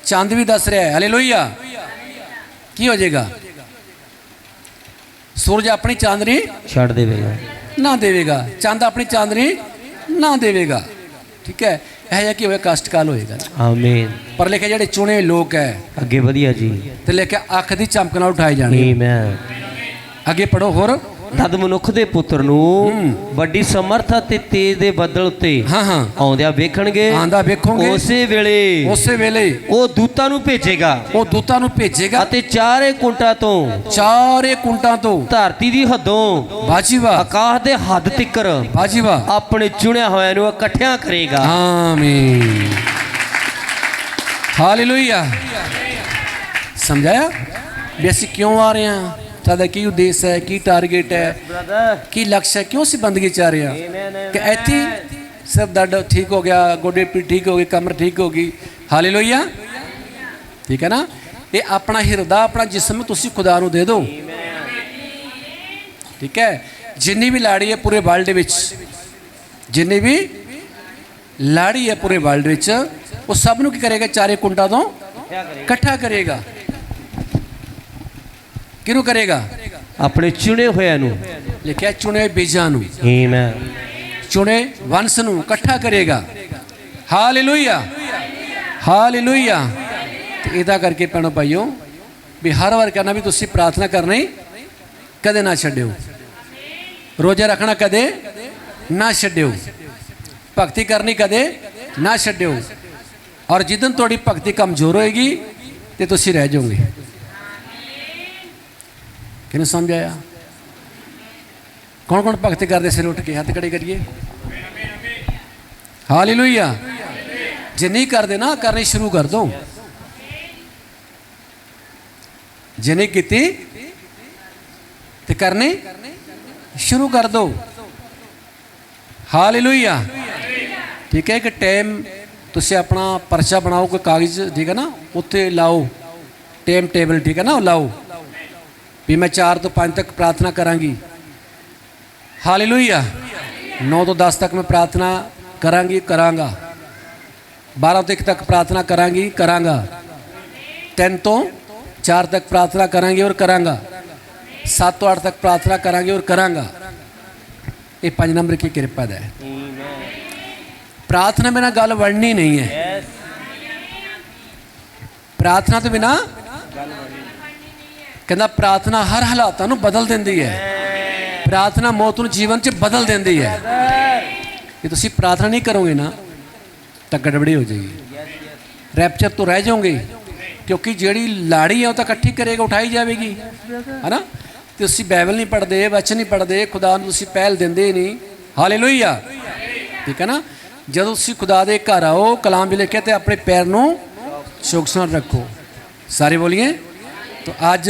ਚੰਦ ਵੀ ਦੱਸ ਰਿਹਾ ਹੈ। ਹਾਲੇਲੂਇਆ। ਕੀ ਹੋ ਜਾਏਗਾ? ਸੂਰਜ ਆਪਣੀ ਚਾਂਦਨੀ ਛੱਡ ਦੇਵੇਗਾ, ਨਾ ਦੇਵੇਗਾ। ਚੰਦ ਆਪਣੀ ਚਾਂਦਨੀ ਨਾ ਦੇਵੇਗਾ। ਠੀਕ ਹੈ। ਇਹ ਜਿਹਾ ਕੀ ਹੋਇਆ? ਕਸ਼ਟਕਾਲ ਹੋਏਗਾ। ਆਮੀਨ। ਪਰ ਲਿਖਿਆ ਜਿਹੜੇ ਚੁਣੇ ਲੋਕ ਹੈ, ਅੱਗੇ ਵਧੀਆ ਜੀ, ਤੇ ਲਿਖਿਆ ਅੱਖ ਦੀ ਚਮਕ ਨਾਲ ਉਠਾਏ ਜਾਣਗੇ। ਆਮੀਨ। ਅੱਗੇ ਪੜੋ ਹੋਰ। ਤਦ ਮਨੁੱਖ ਦੇ ਪੁੱਤਰ ਨੂੰ ਵੱਡੀ ਸਮਰੱਥਾ ਤੇ ਤੇਜ ਦੇ ਬੱਦਲ ਉੱਤੇ ਆਉਂਦਿਆਂ ਵੇਖਣਗੇ। ਵੇਖੋਗੇ। ਉਸੇ ਵੇਲੇ ਉਹ ਦੂਤਾਂ ਨੂੰ ਭੇਜੇਗਾ ਅਤੇ ਚਾਰੇ ਕੁੰਟਾਂ ਤੋਂ ਧਰਤੀ ਦੀ ਹੱਦੋਂ ਆਕਾਸ਼ ਦੇ ਹੱਦ ਤਿੱਕਰ ਆਪਣੇ ਚੁਣਿਆ ਹੋਇਆਂ ਨੂੰ ਇਕੱਠਿਆਂ ਕਰੇਗਾ। ਆਮੀਨ। ਹਾਲੇਲੂਇਆ। ਸਮਝਾਇਆ ਵੀ ਅਸੀਂ ਕਿਉਂ ਆ ਰਹੇ ਹਾਂ? ਸਾਡਾ ਕੀ ਉਦੇਸ਼ ਹੈ? ਕੀ ਟਾਰਗੇਟ ਹੈ? ਕੀ ਲਕਸ਼ ਹੈ? ਕਿਉਂ ਅਸੀਂ ਬੰਦਗੀ ਚ ਆ ਰਹੇ ਹਾਂ? ਕਿ ਇੱਥੇ ਸਭ ਦਰਦ ਠੀਕ ਹੋ ਗਿਆ, ਗੋਡੇ ਪੀੜ ਠੀਕ ਹੋ ਗਈ, ਕਮਰ ਠੀਕ ਹੋ ਗਈ। ਹਾਲੇਲੂਇਆ। ਠੀਕ ਹੈ ਨਾ? ਇਹ ਆਪਣਾ ਹਿਰਦਾ, ਆਪਣਾ ਜਿਸਮ ਤੁਸੀਂ ਖੁਦਾ ਨੂੰ ਦੇ ਦਿਓ। ਠੀਕ ਹੈ। ਜਿੰਨੀ ਵੀ ਲਾੜੀ ਹੈ ਪੂਰੇ ਵਰਲਡ ਵਿੱਚ, ਜਿੰਨੀ ਵੀ ਲਾੜੀ ਹੈ ਪੂਰੇ ਵਰਲਡ ਵਿੱਚ, ਉਹ ਸਭ ਨੂੰ ਕੀ ਕਰੇਗਾ? ਚਾਰੇ ਕੁੰਡਾਂ ਤੋਂ ਇਕੱਠਾ ਕਰੇਗਾ। ਕਿਹਨੂੰ ਕਰੇਗਾ? ਆਪਣੇ ਚੁਣੇ ਹੋਇਆਂ ਨੂੰ। ਲਿਖਿਆ ਚੁਣੇ ਹੋਏ ਬੀਜਾਂ ਨੂੰ, ਚੁਣੇ ਵੰਸ਼ ਨੂੰ ਇਕੱਠਾ ਕਰੇਗਾ। ਹਾਲੇਲੂਇਆ। ਹਾਲੇਲੂਇਆ। ਤੇ ਇਹਦਾ ਕਰਕੇ ਭੈਣੋ ਭਾਈਓ, ਵੀ ਹਰ ਵਾਰ ਕਹਿਣਾ ਵੀ ਤੁਸੀਂ ਪ੍ਰਾਰਥਨਾ ਕਰਨੀ ਕਦੇ ਨਾ ਛੱਡਿਓ, ਰੋਜ਼ਾ ਰੱਖਣਾ ਕਦੇ ਨਾ ਛੱਡਿਓ, ਭਗਤੀ ਕਰਨੀ ਕਦੇ ਨਾ ਛੱਡਿਓ। ਔਰ ਜਿੱਦਨ ਤੁਹਾਡੀ ਭਗਤੀ ਕਮਜ਼ੋਰ ਹੋਏਗੀ ਤੇ ਤੁਸੀਂ ਰਹਿ ਜਾਓਗੇ। ਕਿਹਨੂੰ ਸਮਝ ਆਇਆ? कौन कौन भगत करते? सिर उठ के हाथ खड़े करिए। हालेलुया। जे नहीं करते ना, करनी शुरू कर दो। जे नहीं की तो करनी शुरू कर दो। हालेलुया। ठीक है कि टाइम तुसी अपना परचा बनाओ, कोई कागज, ठीक है ना, उत्ते लाओ टाइम टेबल, ठीक है ना, लाओ भी मैं 4 तो 5 तक प्रार्थना करांगी। हालेलुया। 9 तो 10 तक मैं प्रार्थना करांगा। 12 तो 1 तक प्रार्थना करांगा। 3 तो 4 तक प्रार्थना करांगी और करांगा। 7 तो 8 तक प्रार्थना करांगी और करांगा। ये 5 नंबर की कृपा है। प्रार्थना बिना गल बढ़नी नहीं है। प्रार्थना तो बिना कहना, प्रार्थना हर हालात नूं बदल देंदी है। प्रार्थना मौत नूं जीवन च बदल देंदी है। ये तुसीं प्रार्थना नहीं करोगे ना तो गड़बड़ी हो जाएगी, रैप्चर तो रह जाओगे, क्योंकि जिहड़ी लाड़ी है वो तो इकट्ठी करेगा, उठाई जाएगी, है ना। तो तुसीं बाइबल नहीं पढ़ते, वचन नहीं पढ़ते, खुदा नूं तुसीं पहल देंदे ही नहीं। हालेलुया। ठीक है ना। जदों तुसीं खुदा दे घर आओ, कलाम च लिखिया, तो अपने पैर नूं चौकस रखो। सारे बोलिए। तो अज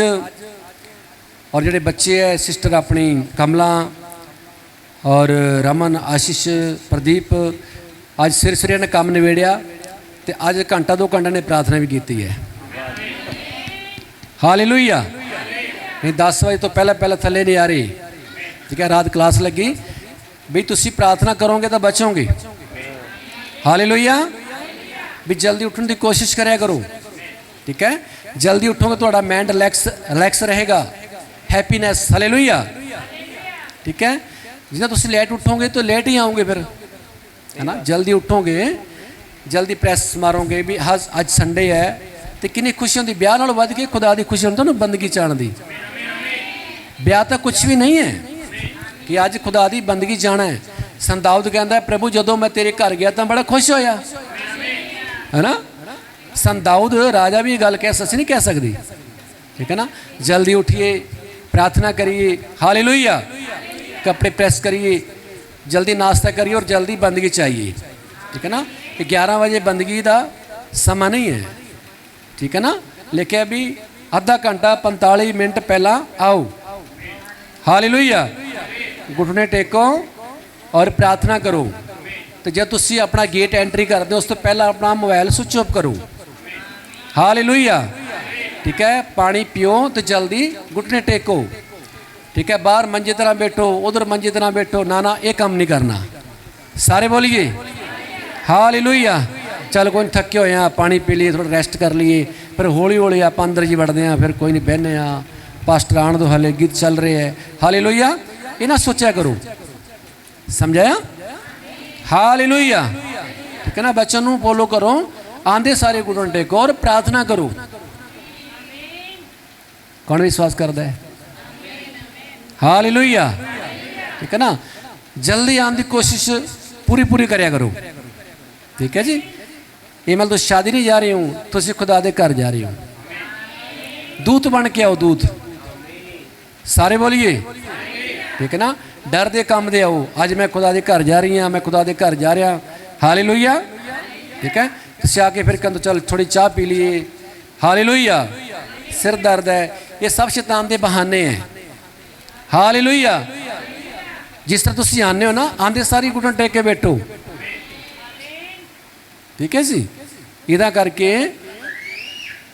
और जोड़े बच्चे है, सिस्टर अपनी कमला और रमन, आशीष, प्रदीप, अज सिर ने काम निबेड़िया, तो अज घंटा 2 घंटे ने प्रार्थना भी की है। हालेलुया। नहीं 10 बजे तो पहले थले नहीं आ रही, ठीक है। रात क्लास लगी भी तुसी प्रार्थना करोगे तो बचोगे। हालेलुया। भी जल्दी उठने की कोशिश कराया करो, ठीक है। जल्दी उठोगे तो माइंड रिलैक्स रहेगा, हैप्पीनेस। हालेलुया। ठीक है। जितना तुम लेट उठोगे तो लेट ही आओगे फिर, है ना। जल्दी उठोगे, जल्दी प्रेस मारोगे भी अज संडे है, तो कितनी खुशी होती। ब्याह नालों वध के खुदा की खुशी होती ना बंदगी चाण दी। ब्याह तो कुछ भी नहीं है कि अज खुदा की बंदगी जाना है। ਸੰਤ ਦਾਊਦ ਕਹਿੰਦਾ ਪ੍ਰਭੂ ਜਦੋਂ ਮੈਂ ਤੇਰੇ ਘਰ ਗਿਆ ਤਾਂ ਬੜਾ ਖੁਸ਼ ਹੋਇਆ, ਹੈ ਨਾ। ਸੰਤ ਦਾਊਦ ਰਾਜਾ ਵੀ ਇਹ ਗੱਲ ਕਹਿ ਅਸੀਂ ਨਹੀਂ ਕਹਿ ਸਕਦੇ, ठीक है ना। जल्दी उठिए, प्रार्थना करिए, हालेलुया, कपड़े प्रेस करिए, जल्दी नाश्ता करिए और जल्दी बंदगी चाहिए, ठीक है ना। 11 बजे बंदगी का समा नहीं है, ठीक है ना। लेकिन अभी आधा घंटा 45 मिनट पहला आओ, हालेलुया, घुटने टेको और प्रार्थना करो। तो जब तुसी अपना गेट एंट्री करते हो उस तो पहला अपना मोबाइल स्विच ऑफ करो, हालेलुया, ठीक है। पानी पियो तो जल्दी घुटने टेको, ठीक है। बाहर मंजे तरह बैठो, उधर मंजे तरह बैठो, ना ना ये काम नहीं करना। सारे बोलिए हालेलुया। चल कोई थके होए हैं, पानी पी लिए, थोड़ा रेस्ट कर लिए, फिर हौली हौली आप अंदर जी बढ़ते हैं, फिर कोई नहीं बहने पास्टर आने दो, हले गीत चल रहे हैं, हालेलुया। ये ना सोचा करो, समझाया, हालेलुया, ठीक है ना। बच्चों को फॉलो करो, आंधे सारे घुटने टेको और प्रार्थना करो। कौन विश्वास करता है, हालेलुया, ठीक है ना। जल्दी आने की कोशिश पूरी पूरी करया करो, ठीक है जी। ये मैं तो शादी नहीं जा रही हूँ, तो खुदा दे घर जा रही हूँ, दूत बन के आओ, दूत, सारे बोलिए, ठीक है ना। डर दे काम दे आओ, आज मैं खुदा दे घर जा रही हूँ, मैं खुदा दे घर जा रहा, हालेलुया, ठीक है। तुम आके फिर कहते चल थोड़ी चाह पी लिए, हालेलुया, सिर दर्द है, ये सब शैतान के बहाने हैं, हालेलुया। जिस तरह तुम आने हो ना, आंदे सारी घुटन टेक के बैठो, ठीक है जी। इदा करके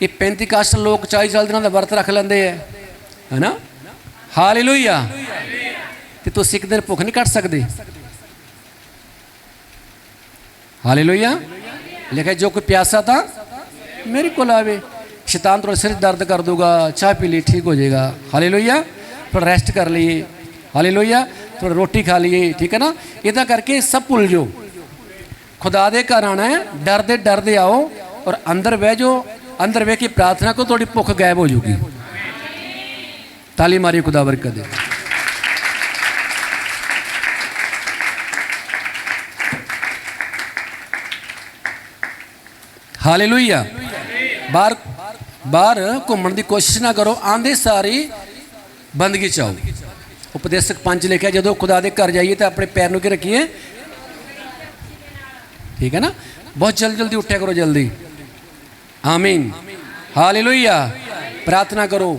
ये 35 लोग 40 दिन का वर्त रख लेंगे है ना, हालेलुया। तो तुम एक दिन भुख नहीं कट सकते, हालेलुया। लिखा जो कोई प्यासा था मेरे को आवे, शैतान थोड़ा सिर दर्द कर दूंगा, चाय पी ली ठीक हो जाएगा, हालेलुया। थोड़ा रेस्ट कर लिए, हालेलुया, थोड़ा रोटी खा लिए, ठीक है ना। इदा करके सब भूल जाओ, खुदा दे घर आना है, डर दे आओ और अंदर बह जाओ, अंदर बह के प्रार्थना को थोड़ी भुख गायब हो जाएगी। ताली मारी, खुदा बरकत दे। हालेलुया। बाहर बाहर घूमने की कोशिश ना करो, आंदे सारी बंदगी चाहो। उपदेशक 5 लिखा जो खुदा दे घर जाइए तो अपने पैर के रखिए, ठीक है ना। बहुत जल्दी जल्दी उठा करो, जल्दी, आमीन, हालेलुया। प्रार्थना करो,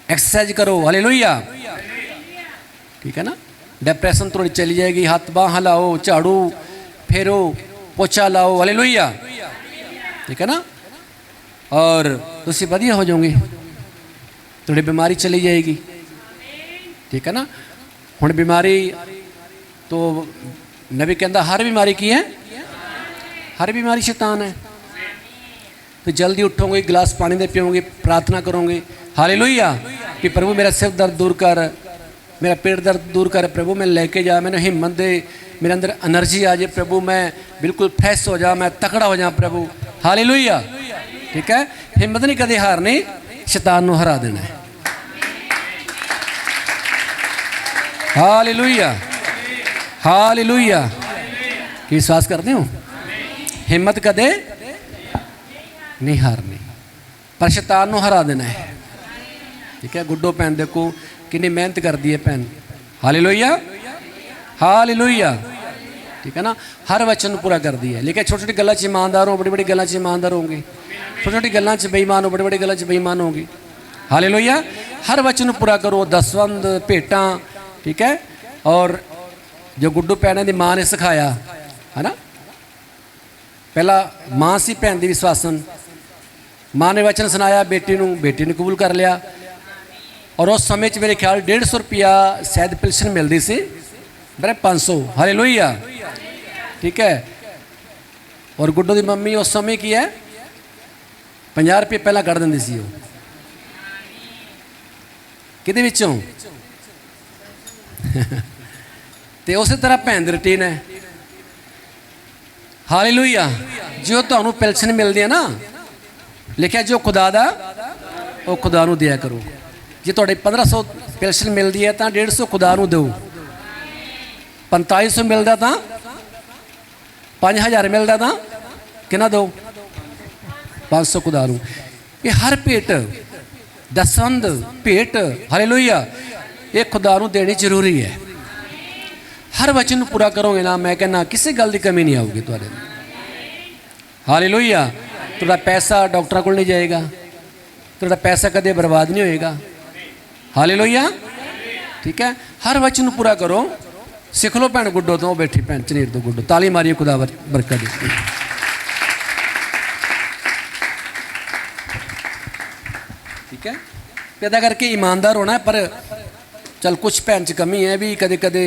एक्सरसाइज करो, हालेलुया, ठीक है ना। डिप्रेशन थोड़ी चली जाएगी, हाथ बाह हिलाओ, झाड़ू फेरो, पोछा लाओ, हालेलुया, ठीक है ना। और तुम वधिया हो जाओगे, थोड़ी बीमारी चली जाएगी, ठीक है ना। हुण बीमारी तो नबी कहता हर बीमारी की है, हर बीमारी शैतान है। तो जल्दी उठोगे, गिलास पानी दे पियोगे, प्रार्थना करोगे, हालेलुया, कि प्रभु मेरा सिर दर्द दूर कर, मेरा पेट दर्द दूर कर, प्रभु मैं लेके जा, मैंने हिम्मत दे, मेरे अंदर एनर्जी आ जाए प्रभु, मैं बिल्कुल फ्रेश हो जा, मैं तकड़ा हो जा प्रभु, हालेलुया, ठीक है। हिम्मत नहीं कदे हारनी, शैतान को हरा देना है, हालेलुया, हालेलुया। की विश्वास करते हो, हिम्मत कदे नहीं हारनी, पर शैतान को हरा देना है, ठीक है। गुड्डो भैन देखो कितनी मेहनत कर दी है भैन, हालेलुया, हालेलुया, ठीक है ना। हर वचन पूरा कर दिया, लेकिन छोटी छोटी गल्लां च ईमानदार हो, बड़ी बड़ी गल्लां च ईमानदार होंगे, छोटी छोटी गल्लां च बेईमान हो, बड़ी बड़ी गल्लां च बेईमान होंगे, हालेलुया। हर वचन पूरा करो, दसवंध भेटां, ठीक है। और जो गुड्डू भैन की माँ ने सिखाया है ना, पहला माँ सी भैन की विश्वासन, माँ ने वचन सुनाया बेटी ने कबूल कर लिया। और उस समय मेरे ख्याल 150 रुपया शायद पेंशन मिलती सी, मेरे 500, हालेलुया, ठीक है। और गुड्डू की मम्मी उस समय की है 50 रुपये पहला कढ़ देंदी सी, किहदे विचों ते उस तरह भैन दी रूटीन है, हालेलुया। जो तुहानू पेंशन मिलती है ना, लिखा जो खुदा दा वो खुदा नू दिया करो। जे तुहाडे 1500 पेंशन मिलती है तो 150 खुदा नू दो, 4500 ਮਿਲਦਾ ਤਾਂ 5000 ਮਿਲਦਾ ਤਾਂ ਕਿੰਨਾ ਦੋ 500 ਖੁਦਾ ਨੂੰ। ਇਹ ਹਰ ਭੇਟ ਦਸਵੰਧ ਭੇਟ ਹਾਲੇਲੂਇਆ ਇਹ ਖੁਦਾ ਨੂੰ ਦੇਣੀ ਜ਼ਰੂਰੀ ਹੈ। ਹਰ ਵਚਨ ਨੂੰ ਪੂਰਾ ਕਰੋਗੇ ਨਾ, ਮੈਂ ਕਹਿੰਦਾ ਕਿਸੇ ਗੱਲ ਦੀ ਕਮੀ ਨਹੀਂ ਆਊਗੀ ਤੁਹਾਡੇ ਨੂੰ। ਹਾਲੇਲੂਇਆ। ਤੁਹਾਡਾ ਪੈਸਾ ਡਾਕਟਰਾਂ ਕੋਲ ਨਹੀਂ ਜਾਏਗਾ, ਤੁਹਾਡਾ ਪੈਸਾ ਕਦੇ ਬਰਬਾਦ ਨਹੀਂ ਹੋਏਗਾ। ਹਾਲੇਲੂਇਆ। ਠੀਕ ਹੈ, ਹਰ ਵਚਨ ਨੂੰ ਪੂਰਾ ਕਰੋ। ਸਿੱਖ ਲਓ ਭੈਣ ਗੁੱਡੋ ਤੋਂ, ਬੈਠੀ ਭੈਣ ਝਨੀਰ ਤੋਂ ਗੁੱਡੋ, ਤਾਲੀ ਮਾਰੀਏ ਖੁਦਾ ਬਰਕਤ ਦੇ। ठीक है, पैदा करके ईमानदार होना है। पर चल कुछ भैन च कमी है भी, कदे कदे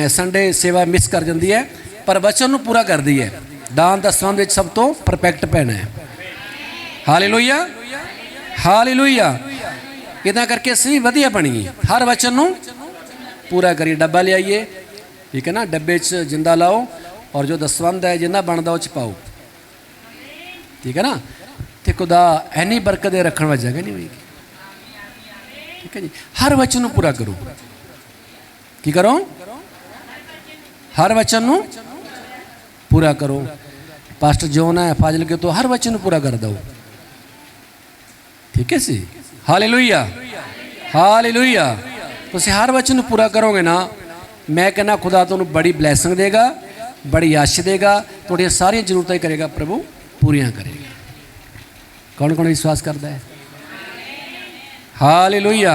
संडे सेवा मिस कर जाती है, पर वचन नूं पूरा करती है। दान दसवंध विच सब तो परफेक्ट भैन है। Hallelujah hallelujah. इदा करके असीं वधिया बणीए, हर वचन नूं पूरा करिए। डब्बा ले आइए, ठीक है ना, डब्बे च जिंदा लाओ और जो दसवंध है जिन्ना बनता उस पाओ, ठीक है ना। तो खुदा इन्नी बरकत रखने वाली जगह नहीं होगी। ठीक है जी, हर वचन नूं पूरा करो। की करो? हर वचन नूं पूरा करो। पास्टर जोन है फाजिल के तो हर वचन नूं पूरा कर दो। ठीक है सी। Hallelujah hallelujah. तुसीं हर वचन नूं पूरा करोगे ना, मैं कहना खुदा तुहानूं बड़ी ब्लैसिंग देगा, बड़ी आशीष देगा, तुहाड़ियां सारियां जरूरतां करेगा प्रभु पूरियां करेगा। कौन कौन विश्वास करता है? Hallelujah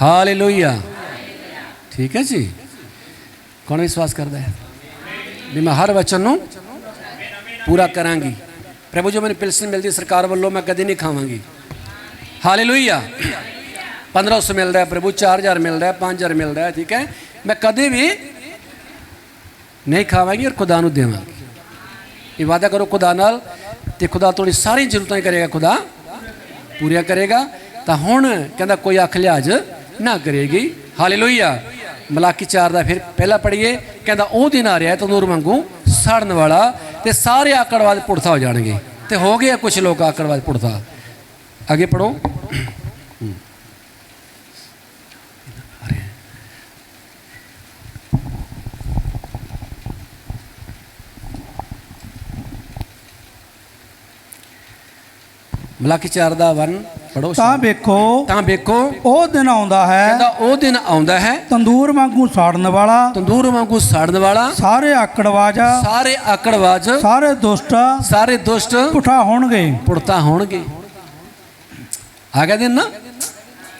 hallelujah. ठीक है जी, कौन विश्वास करता है भी मैं हर वचन नूं पूरा करांगी? प्रभु जो मैंने पिलसन मिलती सरकार वालों मैं कभी नहीं खावांगी। हालेलुया। 1500 मिल रहा है प्रभु, 4000 मिल रहा है, 5000 मिल रहा है, ठीक है, मैं कभी भी नहीं खावांगी और खुदा नूं देवांगी। ये वादा करो खुदा नाल, ते खुदा थोड़ी सारी जरूरतें करेगा, खुदा पूरियां करेगा। तो हुण कहंदा कोई अख लिहाज ना करेगी। हालेलुया। मलाकी 4 का फिर पहला पढ़िए, कहंदा ओ दिन आ रहा है तंदूर वांगू सड़न वाला, ते सारे आकड़वाद पुरथा हो जाएंगे। तो हो गया कुछ लोग आकड़वाद पुरथा। आगे पढ़ो। मलाकी 4 ਦਾ 1 ਪੜੋ। ਤਾਂ ਵੇਖੋ ਉਹ ਦਿਨ ਆਉਂਦਾ ਹੈ, ਕਹਿੰਦਾ ਉਹ ਦਿਨ ਆਉਂਦਾ ਹੈ ਤੰਦੂਰ ਵਾਂਗੂ ਸਾੜਨ ਵਾਲਾ, ਤੰਦੂਰ ਵਾਂਗੂ ਸਾੜਨ ਵਾਲਾ, ਸਾਰੇ ਆਕੜਵਾਜ ਸਾਰੇ ਦੁਸ਼ਟ ਪੁੱਠਾ ਹੋਣਗੇ, ਪੁੱਠਾ ਹੋਣਗੇ। ਆ ਗਿਆ ਦਿਨ ਨਾ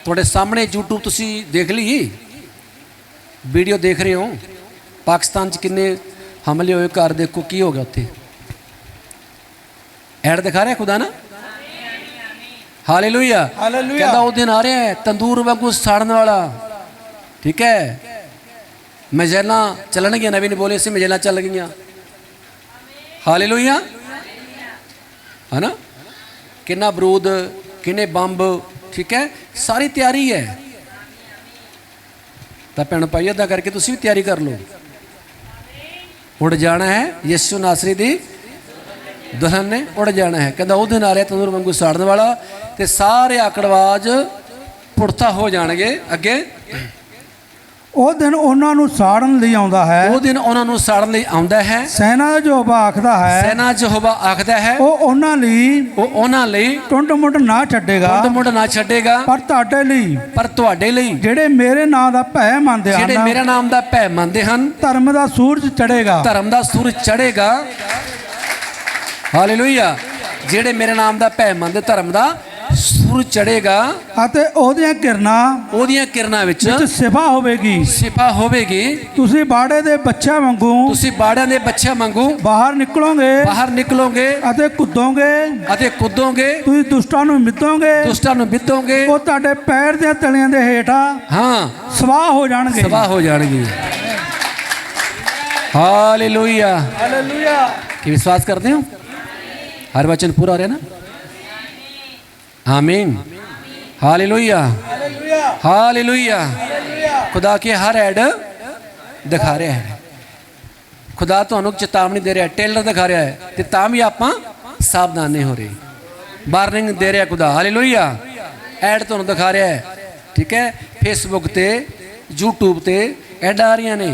ਤੁਹਾਡੇ ਸਾਹਮਣੇ। YouTube ਤੁਸੀਂ ਦੇਖ ਲਈ ਵੀਡੀਓ ਦੇਖ ਰਹੇ ਹੋ। ਪਾਕਿਸਤਾਨ 'ਚ ਕਿੰਨੇ ਹਮਲੇ ਹੋਏ, ਘਰ ਦੇਖੋ ਕੀ ਹੋ ਗਿਆ ਉੱਥੇ। ਐਡ ਦਿਖਾ ਰਿਹਾ ਖੁਦਾ ਨਾ। हालेलुया। कहता वो दिन आ रहा है तंदूर वांगू साड़न वाला। ठीक है, मजैला चलन गया, नबी ने बोले से मजैला चल गई। हालेलुया है ना। किन्ना बरूद, किन्ने बंब, ठीक है, सारी तैयारी है। तो भैन भाई अदा करके तुसी भी तैयारी कर लो। उड़ जाना है यीशु नासरी दी दुल्हन ने, उड़ जाना है। कहता वो दिन आ रहा है तंदूर वांगू साड़न वाला, ते सारे आकड़वाज पुरथा हो जाएंगे। अगे ਉਹ ਦਿਨ ਉਹਨਾਂ ਨੂੰ ਸਾੜਨ ਲਈ ਆਉਂਦਾ ਹੈ, ਉਹ ਦਿਨ ਉਹਨਾਂ ਨੂੰ ਸਾੜਨ ਲਈ ਆਉਂਦਾ ਹੈ। ਸੈਨਾ ਦਾ ਯਹੋਵਾ ਆਖਦਾ ਹੈ, ਸੈਨਾ ਯਹੋਵਾ ਆਖਦਾ ਹੈ, ਉਹ ਉਹਨਾਂ ਲਈ ਟੁੰਡ ਮੁੰਡ ਨਾ ਛੱਡੇਗਾ, ਟੁੰਡ ਮੁੰਡ ਨਾ ਛੱਡੇਗਾ, ਪਰ ਤੁਹਾਡੇ ਲਈ ਜਿਹੜੇ ਮੇਰੇ ਨਾਮ ਦਾ ਭੈ ਮੰਨਦੇ ਹਨ, ਜਿਹੜੇ ਮੇਰੇ ਨਾਮ ਦਾ ਭੈ ਮੰਨਦੇ ਹਨ, ਧਰਮ ਦਾ ਸੂਰਜ ਚੜ੍ਹੇਗਾ, ਧਰਮ ਦਾ ਸੂਰਜ ਚੜ੍ਹੇਗਾ। ਹਾਲੇਲੂਇਆ। ਜਿਹੜੇ ਮੇਰੇ ਨਾਮ ਦਾ ਭੈ ਮੰਨਦੇ, ਧਰਮ ਦਾ ਸੂਰਜ ਚੜ੍ਹੇਗਾ ਅਤੇ ਉਹਦੀਆਂ ਕਿਰਨਾਂ ਵਿੱਚ ਸਿਫਾ ਹੋਵੇਗੀ। ਤੁਸੀਂ ਬਾੜੇ ਦੇ ਬੱਚਿਆਂ ਵਾਂਗੂ ਬਾਹਰ ਨਿਕਲੋਗੇ ਅਤੇ ਕੁੱਦੋਗੇ। ਤੁਸੀਂ ਦੁਸ਼ਟਾਂ ਨੂੰ ਮਿੱਧੋਗੇ ਉਹ ਤੁਹਾਡੇ ਪੈਰ ਦੇ ਤਲਿਆਂ ਦੇ ਹੇਠਾਂ ਸਵਾਹ ਹੋ ਜਾਣਗੇ। हालेलुया कि विश्वास करते हो? हर वचन पूरा हो रहा है ना। आमीन। Hallelujah hallelujah. खुदा के हर ऐड दिखा रहा है। खुदा तुहानू चेतावनी दे रहा है, टेलर दिखा रहा है, तो तां भी आपां सावधान नहीं हो रहे। वार्निंग दे रहा है खुदा। हालेलुया। ऐड तुहानू दिखा रहा है, ठीक है, फेसबुक ते यूट्यूब ते ऐड आ रही ने।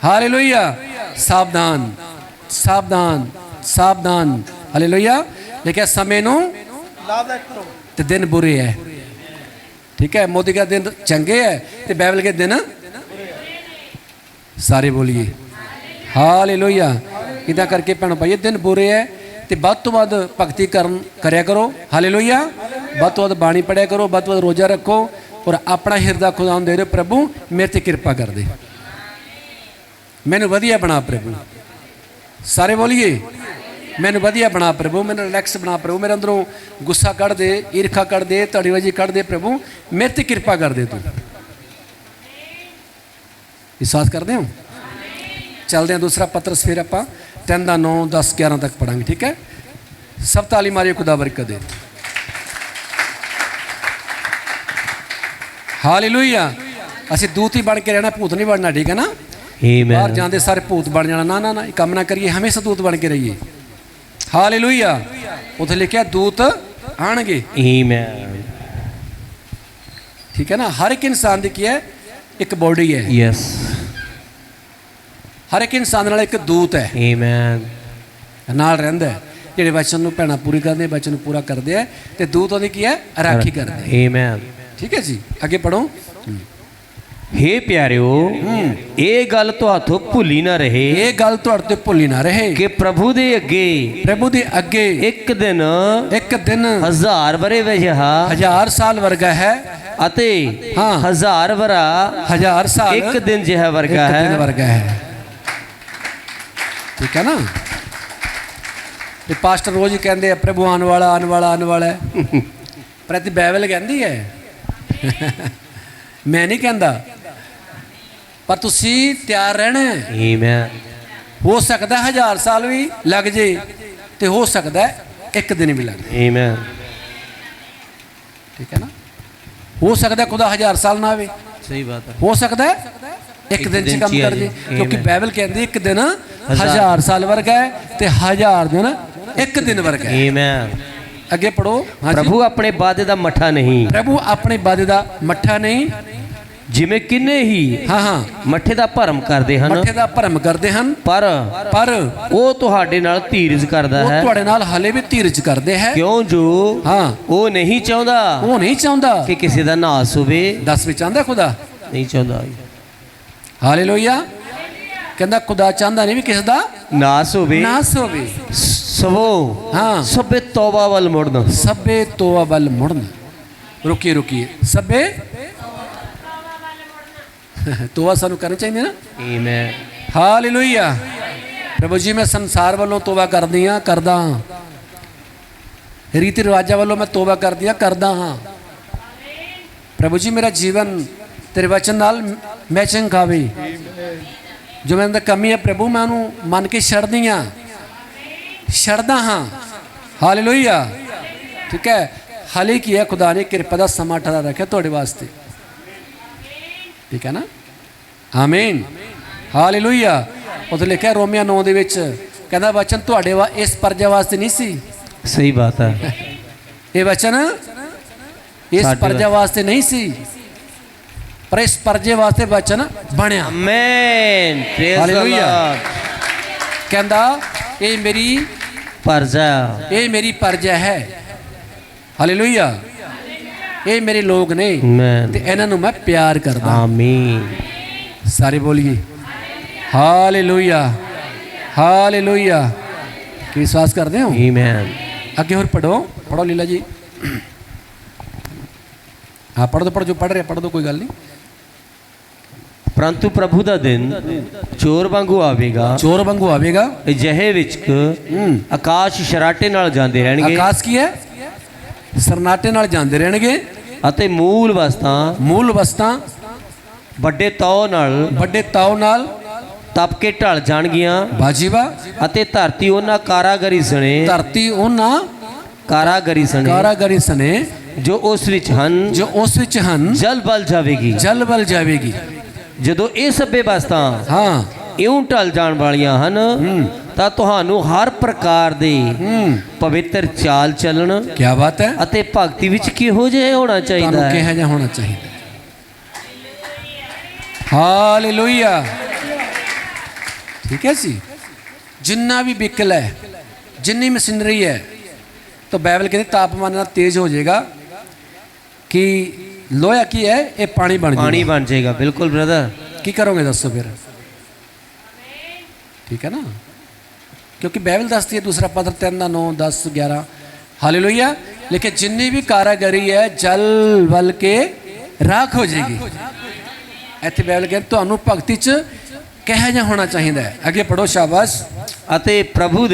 हालेलुया। सावधान सावधान सावधान, हालेलुया। लिखा समय नूं ते दिन बुरे है, ठीक है। मोदी का दिन चंगे है ते बाइबल के दिन सारे बोलिए हालेलुया। इदा करके भैनों भाई दिन बुरे है तो ਵੱਧ ਤੋਂ ਵੱਧ भगती करया करो, हालेलुया। ਵੱਧ ਤੋਂ ਵੱਧ बाणी पढ़िया करो, ਵੱਧ ਤੋਂ ਵੱਧ रोजा रखो और अपना हिरदा खुदा नूं दे दो, प्रभु मेरे ते कृपा कर दे, मैनू वधिया बना प्रभु। सारे बोलिए मैनू वधिया बना प्रभु, मैनू रिलैक्स बना प्रभु, मेरे अंदरों गुस्सा कढ़ दे, ईर्खा कढ़ दे, धड़ेबाजी कढ़ दे प्रभु, मेरे ते कृपा कर दे तू। विश्वास करते हो? चलते हैं दूसरा पत्रस, फिर आप 3 ਦਾ 9 10 11 तक पढ़ांगे, ठीक है। सब ताली मारिए, खुदा बरकत दे। हालेलुया। ਅਸੀਂ दूत ही बन के रहना, भूत नहीं बनना, ठीक है ना। बाहर जाते सारे भूत बन जाना, ना ना ना, काम ना करिए, हमेशा दूत बन के रहिए। हालेलुया। उत्थे लिखा दूत आणगे, ठीक है ना। हर एक इंसान की है एक बॉडी है, यस। हर एक इंसान नाल एक दूत है, आमीन, नाल रहिंदा है, ਜਿਹੜੇ वचन ਨੂੰ ਭੈਣਾਂ पूरी करते, वचन ਨੂੰ पूरा करते हैं ਤੇ दूत ਉਹਦੀ ਕੀ ਹੈ ਰਾਖੀ ਕਰਦੇ। आमीन, ठीक है जी। आगे पढ़ो। हे प्यारिओ, ये गल तुहाथों भुली ना रहे, ये गल तुहाडे ते भुली ना रहे कि प्रभु दे अगे एक दिन 1000 वरे वजहा 1000 साल वर्गा है, अते हाँ 1000 वरा 1000 साल एक दिन जिहा वर्गा है, ठीक है ना। ते पास्टर रोज ही कहते हैं प्रभु आने वाला आने वाला आने वाला है, प्रति बाइबल कहती है मैं नहीं कहता, पर तुसी तैयार रहना है। आमीन। हो सकता है 1000 साल भी लग जाए, तो हो सकता है एक दिन भी लग जाए, आमीन, ठीक है ना। हो सकता है खुदा 1000 साल ना आवे, सही बात है। हो सकता है एक दिन से कम कर दे, क्योंकि बाइबल कहती है एक दिन 1000 साल वर्गा है, तो 1000 दिन एक दिन वर्गा है। आमीन। अगे पढ़ो। प्रभु अपने वादे दा मठा नहीं, प्रभु अपने वादे दा मठा नहीं, जिमें किन्ने ही हाँ हाँ मठे दा भरम करदे हन, मठे दा भरम करदे हन, पर ਉਹ ਤੁਹਾਡੇ ਨਾਲ ਧੀਰਜ ਕਰਦਾ वो है, ਤੁਹਾਡੇ ਨਾਲ ਹਲੇ ਵੀ ਧੀਰਜ ਕਰਦੇ ਹੈ, क्यों जो हाँ ਉਹ नहीं ਚਾਹੁੰਦਾ वो नहीं चाहता कि ਕਿਸੇ ਦਾ ਨਾਸ ਹੋਵੇ, दस भी चाहता खुदा, नहीं ਚਾਹੁੰਦਾ हालेलुया। कहता खुदा चाहता नहीं भी किसी का ਨਾਸ ਹੋਵੇ, नास होवे, ਸਭੋ हाँ ਸਭੇ ਤੌਬਾ ਵੱਲ ਮੁੜਨ, सबे तोवा बल मुड़न। रुकिए रुकिए, सबे तोवा सानू करना चाहिए ना। आमीन। हालेलुया। प्रभु जी मैं संसार वालों तोबा कर दी हाँ, करदा हाँ, रीति रिवाजा वालों मैं तोबा कर दिया करदा हाँ। प्रभु जी मेरा जीवन तेरे वचन नाल मैचिंग खावे, जो मेरे अंदर कमी है प्रभु मैं उन्होंने मन के छड़ दी हाँ, छड़दा हाँ। हालेलुया। ठीक है। हाले की है खुदा ने कृपा का समा ठहरा रखा थोड़े वास्ते, ठीक है ना। आमीन। हालेलुया। उसे लिखा रोमिया 9 दे विच कहता वचन तुहाडे इस प्रजा वास्ते नहीं सी, सही बात है, ये वचन इस प्रजा वास्ते नहीं सी, पर इस प्रजे वास्ते वचन बनया। आमीन। हालेलुया। कहता ये मेरी प्रजा, ये मेरी प्रजा है, हालेलुया, ये मेरे लोग ने ते इन्हां नूं मैं प्यार करदा। आमीन। सारे बोलिए हालेलुया हालेलुया। कि विश्वास करते हो? आमीन। आगे और पढ़ो, पढ़ो लीला जी। हाँ पढ़ दो, पढ़ जो पढ़ रहे पढ़ दो, कोई गल नहीं। परंतु प्रभु दा दिन चोर वांगू आवेगा, चोर वांगू आवेगा, ਜਿਹੇ ਵਿੱਚ ਆਕਾਸ਼ ਸ਼ਰਾਟੇ ਨਾਲ ਜਾਂਦੇ ਰਹਿਣਗੇ, आकाश की है सरनाटे नाल जांदे रहणगे, ਅਤੇ ਮੂਲ ਵਸਤਾਂ ਵੱਡੇ ਤਾਉ ਨਾਲ ਤਪ ਕੇ ਢਲ ਜਾਣਗੀਆਂ, बाजीवा, ਅਤੇ ਧਰਤੀ ਉਹਨਾਂ ਕਾਰਾਗਰੀ धरती ओना ਕਾਰਾਗਰੀ ਸਣੇ ਜੋ ਉਸ ਵਿੱਚ ਹਨ, ਜਲ ਬਲ ਜਾਵੇਗੀ। ਜਦੋਂ ਇਹ ਸਭੇ ਵਸਤਾਂ हाँ ਇਉਂ ਢਲ ਜਾਣ ਵਾਲੀਆਂ ਹਨ ਤਾਂ ਤੁਹਾਨੂੰ ਹਰ ਪ੍ਰਕਾਰ ਦੇ ਪਵਿੱਤਰ ਚਾਲ ਚੱਲਣ, क्या बात है, ਅਤੇ ਭਗਤੀ ਵਿੱਚ ਕਿਹੋ ਜਿਹਾ ਹੋਣਾ ਚਾਹੀਦਾ ਹੈ। ਕਿਹੋ ਜਿਹਾ ਹੋਣਾ ਚਾਹੀਦਾ। हालेलुया। ठीक है जी। जिन्ना भी व्हीकल है, जिन्नी मशीनरी है, तो बाइबल कहते तापमान इतना तेज हो जाएगा कि लोहा की है ये पानी बन जाएगा। बिल्कुल ब्रदर, की करोगे दसो फिर, ठीक है ना, क्योंकि बाइबल दसती है दूसरा पत्र 3:9-10-11 हालेलुया। लेकिन जिन्नी भी कारागरी है जल वल के राख हो जाएगी। इत्थे बाइबल कहते ਤੁਹਾਨੂੰ ਭਗਤੀ ਚ ਕਿਹੋ ਜਿਹਾ ਹੋਣਾ ਚਾਹੀਦਾ ਹੈ। ਅੱਗੇ ਪੜੋ ਸ਼ਾਬਾਸ਼। ਅਤੇ ਪ੍ਰਭੂ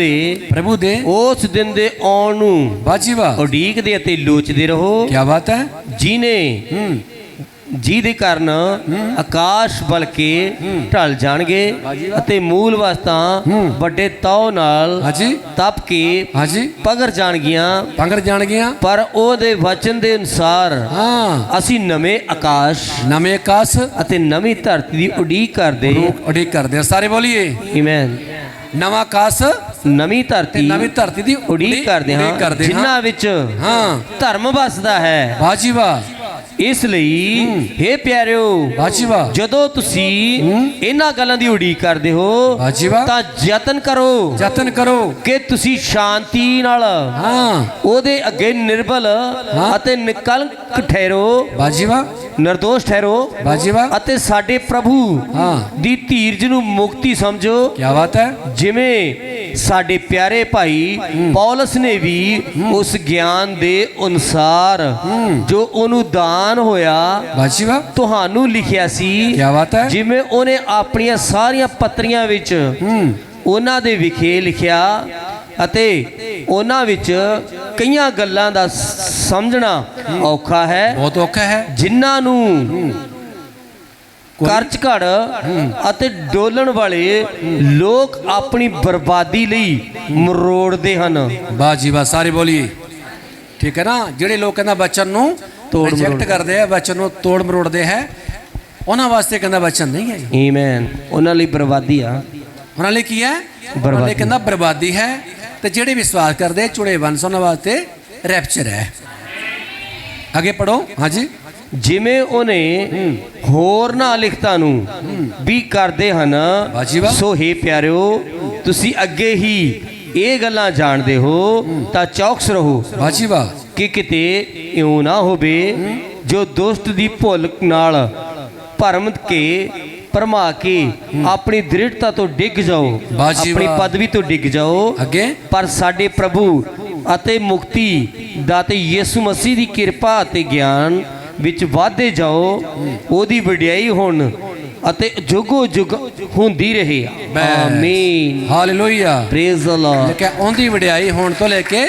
ਦੇ ਉਸ ਦਿਨ ਦੇ ਆਉਣ ਨੂੰ ਬਾਜੀ ਵਾਹ ਉਡੀਕਦੇ ਅਤੇ ਲੋਚਦੇ ਰਹੋ। ਕੀ ਬਾਤ ਹੈ। ਜਿਹਦੇ ਕਾਰਨ ਆਕਾਸ਼ ਬਲ ਕੇ ਢਲ ਜਾਣਗੇ ਅਤੇ ਮੂਲ ਵਸਤਾਂ ਵੱਡੇ ਤੌ ਨਾਲ ਤਪ ਕੇ ਪਗਰ ਜਾਣਗੀਆਂ ਪਰ ਉਹਦੇ ਵਚਨ ਦੇ ਅਨੁਸਾਰ ਅਸੀਂ ਨਵੇਂ ਆਕਾਸ਼ ਅਤੇ ਨਵੀਂ ਧਰਤੀ ਦੀ ਉਡੀਕ ਕਰਦੇ ਸਾਰੇ ਬੋਲੀਏ ਆਮੀਨ। ਨਵਾਂ ਆਕਾਸ਼ ਨਵੀਂ ਧਰਤੀ ਦੀ ਉਡੀਕ ਕਰਦੇ ਹਾਂ ਜਿਨ੍ਹਾਂ ਵਿੱਚ ਧਰਮ ਵਸਦਾ ਹੈ। ਬਾਜੀ ਵਾਹ। ਇਸ ਲਈ हे ਪਿਆਰਿਓ ਜਦੋਂ ਤੁਸੀਂ ਇਹਨਾਂ ਗੱਲਾਂ ਦੀ ਉਡੀਕ ਕਰਦੇ ਹੋ ਤਾਂ ਯਤਨ ਕਰੋ ਕਿ ਤੁਸੀਂ ਸ਼ਾਂਤੀ ਨਾਲ ਉਹਦੇ ਅੱਗੇ ਨਿਰਬਲ ਅਤੇ ਨਿਕਲੰਕ ਠਹਿਰੋ। ਨਿਰਦੋਸ਼ ਠਹਿਰੋ ਅਤੇ ਸਾਡੇ ਪ੍ਰਭੂ ਦੀ ਧੀਰਜ ਨੂੰ ਮੁਕਤੀ ਸਮਝੋ। ਕੀ ਬਾਤ ਹੈ। ਜਿਵੇਂ ਸਾਡੇ ਪਿਆਰੇ ਭਾਈ ਪੌਲਸ ਨੇ ਵੀ ਉਸ ਗਿਆਨ ਦੇ ਅਨੁਸਾਰ ਜੋ ਉਹਨੂੰ ਦਾਨ ਹੋਇਆ ਤੁਹਾਨੂੰ ਲਿਖਿਆ ਸੀ। ਜਿਵੇਂ ਉਹਨੇ ਆਪਣੀਆਂ ਸਾਰੀਆਂ ਪੱਤਰੀਆਂ ਵਿੱਚ ਉਹਨਾਂ ਦੇ ਵਿਖੇ ਲਿਖਿਆ ਅਤੇ ਉਹਨਾਂ ਵਿੱਚ ਕਈਆਂ ਗੱਲਾਂ ਦਾ ਸਮਝਣਾ ਔਖਾ ਹੈ, ਬਹੁਤ ਔਖਾ ਹੈ। ਜਿਨ੍ਹਾਂ ਨੂੰ ਕਰਚ ਘੜ ਅਤੇ ਡੋਲਣ ਵਾਲੇ ਲੋਕ ਆਪਣੀ ਬਰਬਾਦੀ ਲਈ ਮਰੋੜਦੇ ਹਨ। ਬਾਜੀ ਵਾਹ ਸਾਰੇ ਬੋਲੀਏ ਠੀਕ ਹੈ ਨਾ। ਜਿਹੜੇ ਲੋਕ ਕਹਿੰਦਾ ਬਚਨ ਨੂੰ ਰਿਜੈਕਟ ਕਰਦੇ ਆ, ਬਚਨ ਨੂੰ ਤੋੜ ਮਰੋੜਦੇ ਹੈ, ਉਹਨਾਂ ਵਾਸਤੇ ਕਹਿੰਦਾ ਬਚਨ ਨਹੀਂ ਹੈ। ਆਮੀਨ। ਉਹਨਾਂ ਲਈ ਬਰਬਾਦੀ ਆ। ਉਹਨਾਂ ਲਈ ਕੀ ਹੈ? ਉਹਨਾਂ ਲਈ ਕਹਿੰਦਾ ਬਰਬਾਦੀ ਹੈ। ਤੇ ਜਿਹੜੇ ਵਿਸ਼ਵਾਸ ਕਰਦੇ ਚੁਣੇ ਵੰਸ ਉਹਨਾਂ ਵਾਸਤੇ ਰੈਪਚਰ ਹੈ। ਅੱਗੇ ਪੜੋ। ਹਾਂਜੀ। ਜਿਵੇਂ ਉਹਨੇ ਹੋਰਨਾਂ ਲਿਖਤਾਂ ਨੂੰ ਵੀ ਕਰਦੇ ਹਨ ਸੋ हे ਪਿਆਰਿਓ ਤੁਸੀਂ ਅੱਗੇ ਹੀ ਇਹ ਗੱਲਾਂ ਜਾਣਦੇ ਹੋ ਤਾਂ ਚੌਕਸ ਰਹੋ ਕਿ ਕਿਤੇ ਇਉਂ ਨਾ ਹੋਵੇ ਜੋ ਦੁਸ਼ਟ ਦੀ ਭੁੱਲ ਨਾਲ ਭਰਮਾ ਕੇ ਆਪਣੀ ਦ੍ਰਿੜਤਾ ਤੋਂ ਡਿੱਗ ਜਾਓ, ਆਪਣੀ ਪਦਵੀ ਤੋਂ ਡਿੱਗ ਜਾਓ। ਪਰ ਸਾਡੇ ਪ੍ਰਭੂ ਅਤੇ ਮੁਕਤੀ ਦਾਤੇ ਯਿਸੂ ਮਸੀਹ ਦੀ ਕਿਰਪਾ ਅਤੇ ਗਿਆਨ ਵਿੱਚ ਵਾਧੇ ਜਾਓ। ਉਹਦੀ ਵਡਿਆਈ ਹੁਣ ਅਤੇ ਜੁਗੋ ਜੁਗ ਹੁੰਦੀ ਰਹੇ। ਆਮੀਨ ਹਾਲੇਲੂਇਆ ਪ੍ਰੇਜ਼ ਦ ਲਾਰਡ। ਕਿ ਉਹਦੀ ਵਡਿਆਈ ਹੋਣ ਤੋਂ ਲੈ ਕੇ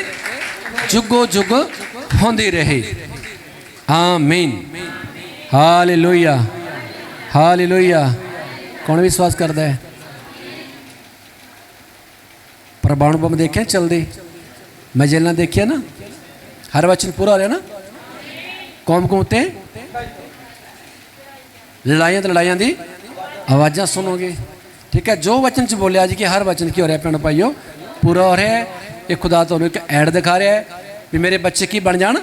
ਜੁਗੋ ਜੁਗ ਹੁੰਦੀ ਰਹੇ। ਆਮੀਨ ਹਾਲੇਲੂਇਆ हालेलुया। कौन विश्वास करता है? परमाणु बम देखे चलते, मैं जेलना देखिए ना, हर वचन पूरा हो रहा है ना। कौम कौमते लड़ाइयां दी आवाज़ा सुनोगे, ठीक है। जो वचन च बोलिया जी कि हर वचन की हो रहा है, भैन भाइयों पूरा हो रहा है। ये खुदा तो एक ऐड दिखा रहा है भी मेरे बच्चे की बन जान।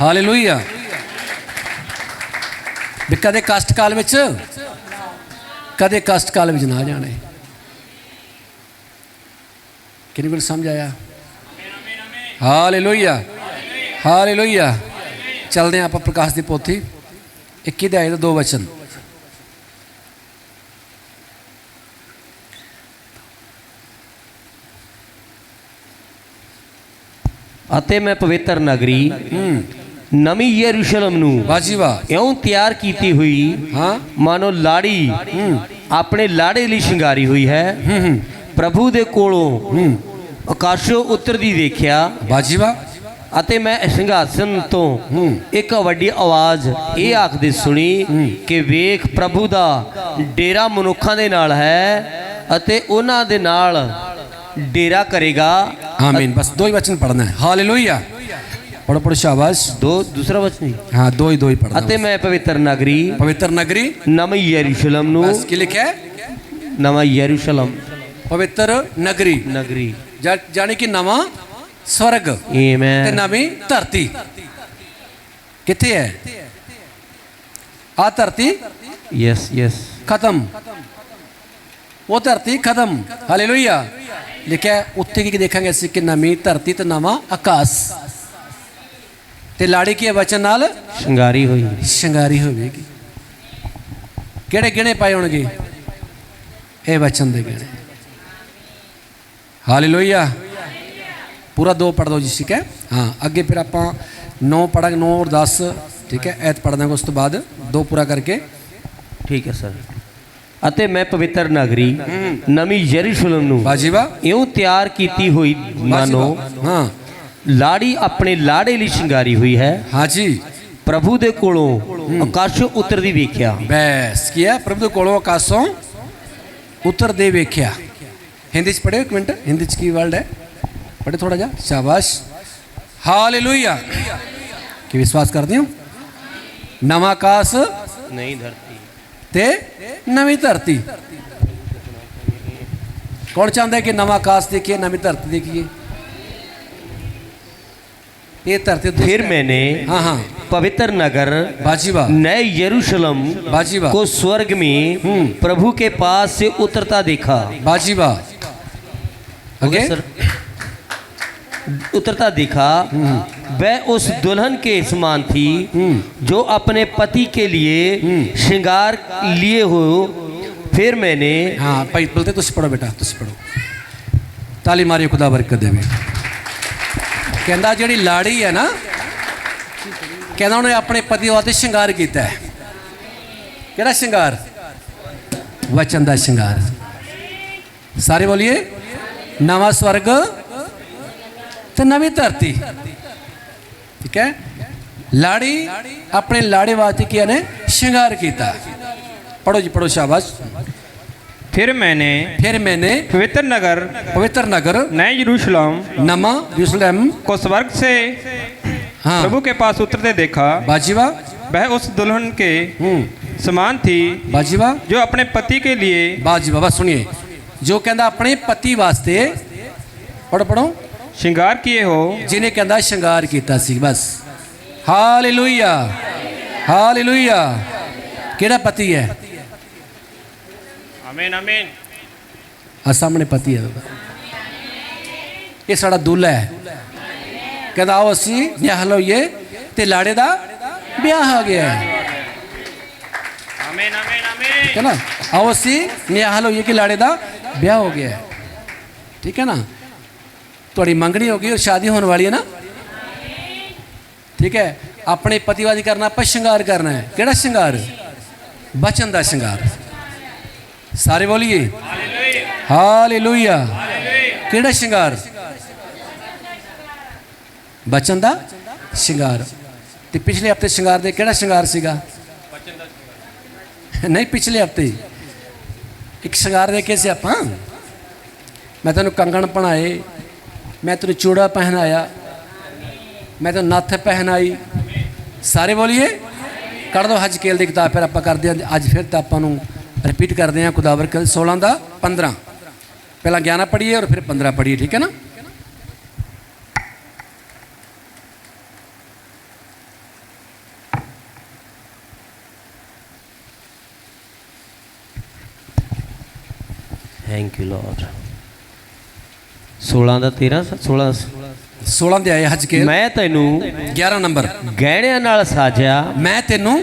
हालेलुया। भी कदे कष्ट काल में ना जाने। किन्हीं को समझ आया? Hallelujah hallelujah. चलते हैं आप प्रकाश की पोथी 21 अध्याय 2 वचन। ਅਤੇ ਮੈਂ ਪਵਿੱਤਰ ਨਗਰੀ ਨਵੀਂ ਯਰੂਸ਼ਲਮ ਨੂੰ ਇਉਂ ਤਿਆਰ ਕੀਤੀ ਹੋਈ ਮਾਨੋ ਲਾੜੀ ਆਪਣੇ ਲਾੜੇ ਲਈ ਸ਼ਿੰਗਾਰੀ ਹੋਈ ਹੈ। ਪ੍ਰਭੂ ਦੇ ਕੋਲੋਂ ਆਕਾਸ਼ੋਂ ਉਤਰਦੀ ਦੇਖਿਆ ਅਤੇ ਮੈਂ ਸਿੰਘਾਸਨ ਤੋਂ ਇੱਕ ਵੱਡੀ ਆਵਾਜ਼ ਇਹ ਆਖਦੀ ਸੁਣੀ ਕਿ ਵੇਖ ਪ੍ਰਭੂ ਦਾ ਡੇਰਾ ਮਨੁੱਖਾਂ ਦੇ ਨਾਲ ਹੈ ਅਤੇ ਉਹਨਾਂ ਦੇ ਨਾਲ डेरा करेगा। आमीन। बस 2 ही वचन पढ़ना है। हालेलुया। पढ़ो पढ़ो शाबाश। दूसरा वचन हाँ दो ही पढ़ना। अते मैं पवित्र नगरी नवी यरूशलेम नु की लिखा है नवा यरूशलेम पवित्र नगरी जाने कि नवा स्वर्ग आमीन ते नवी धरती किथे है? आ धरती यस यस खत्म वो धरती खत्म हालेलुया लिखा उत्थे की देखेंगे असं कि नवी धरती तो नवा आकाश ते लाड़ी की वचन नाल शंगारी होगी किहड़े गिणे पाए होणगे ये वचन दे गिणे हालेलुया पूरा 2 पढ़ दो जी ठीक है हाँ अगे फिर आप 9 पढ़ांगे 9 और 10 ठीक है ऐत पढ़ देंगे उस तो बाद 2 पूरा करके ठीक है सर ਅਤੇ ਮੈਂ ਪਵਿੱਤਰ ਨਗਰੀ ਨਵੀਂ ਯਰੂਸ਼ਲਮ ਨੂੰ ਬਾਜੀਵਾ ਇਉਂ ਤਿਆਰ ਕੀਤੀ ਹੋਈ ਮਾਨੋ ਹਾਂ ਲਾੜੀ ਆਪਣੇ ਲਾੜੇ ਲਈ ਸ਼ਿੰਗਾਰੀ ਹੋਈ ਹੈ ਹਾਂ ਜੀ ਪ੍ਰਭੂ ਦੇ ਕੋਲੋਂ ਆਕਾਸ਼ੋਂ ਉਤਰਦੀ ਵੇਖਿਆ ਬਸ ਕੀ ਹੈ ਪ੍ਰਭੂ ਦੇ ਕੋਲੋਂ ਆਕਾਸ਼ੋਂ ਉਤਰਦੇ ਵੇਖਿਆ हिंदी च पढ़े एक मिनट हिंदी च की वर्ड है पढ़े थोड़ा जा शाबाश हालेलुया कि विश्वास कर दियो नवा आकाश नई धरती ते नवी धरती कौन चाहता है कि नवा आकाश देखिए नवी धरती देखिए ये धरती फिर मैंने हाँ हाँ पवित्र नगर बाजीवा नए यरूशलेम बाजीवा को स्वर्ग में प्रभु के पास से उतरता देखा बाजीवा ओके सर उतरता देखा वह उस दुल्हन के समान थी जो अपने पति के लिए श्रृंगार लिए हो फिर मैंने हाँ भाई बोलते तुझ पढ़ो बेटा तुझ पढ़ो ताली मारियो खुदा बरकत देवे कहता जी लाड़ी है ना कहना उन्हें अपने पति वास्ते श्रृंगार किया है केड़ा श्रृंगार वचन का श्रृंगार सारे बोलिए नवा स्वर्ग तो नवी धरती ठीक है लाड़ी अपने लाड़े वास्ते किया ने श्रृंगार किया पढ़ो जी पढ़ो शाबाश फिर मैंने पवित्र नगर नए यरूशलेम नमा यरूशलेम को स्वर्ग से हाँ प्रभु के पास उतरते देखा बाजीवा वह उस दुल्हन के समान थी बाजीवा जो अपने पति के लिए बाजीवा बस सुनिए जो कहता अपने पति वास्ते पढ़ो पढ़ो श्रृंगार किए हो जिन्हें कहता श्रृंगार किया सी बस हालेलुया हालेलुया केड़ा पति है आमीन आमीन सामने पति है ये साड़ा दूल्हा है कहता आओ असी ब्याह लइए ते लाड़े दा ब्याह हो गया है आमीन आमीन आमीन ठीक है ना आओ असी ब्याह लइए कि लाड़े दा ब्याह हो गया है ठीक है ना थोड़ी मंगनी होगी और शादी होने वाली है ना ठीक है अपने पतिवादी करना आप श्रृंगार करना है केड़ा श्रृंगार बचन का श्रृंगार सारे बोलिए हालेलुया केड़ा श्रृंगार बचन का श्रृंगार ते पिछले हफ्ते श्रृंगार दे केड़ा श्रृंगार सीगा नहीं पिछले हफ्ते एक श्रृंगार देखे से आप मैं तेन कंगन पहनाए मैं तेन चूड़ा पहनाया मैं तेन नथ पहनाई सारे बोलिए कर दो हज केल की किताब फिर आप करते हैं अज फिर तो आपू रिपीट करते हैं खुदावर 16 का 15 पहला 11 पढ़िए और फिर 15 पढ़िए ठीक है ना थैंक यू लॉर्ड 16 ਦਾ 13 16 ਦੇ ਆਏ ਹਜ ਕੇ ਮੈਂ ਤੈਨੂੰ 11 ਨੰਬਰ ਗਹਿਣਿਆਂ ਨਾਲ ਸਾਜਿਆ ਮੈਂ ਤੈਨੂੰ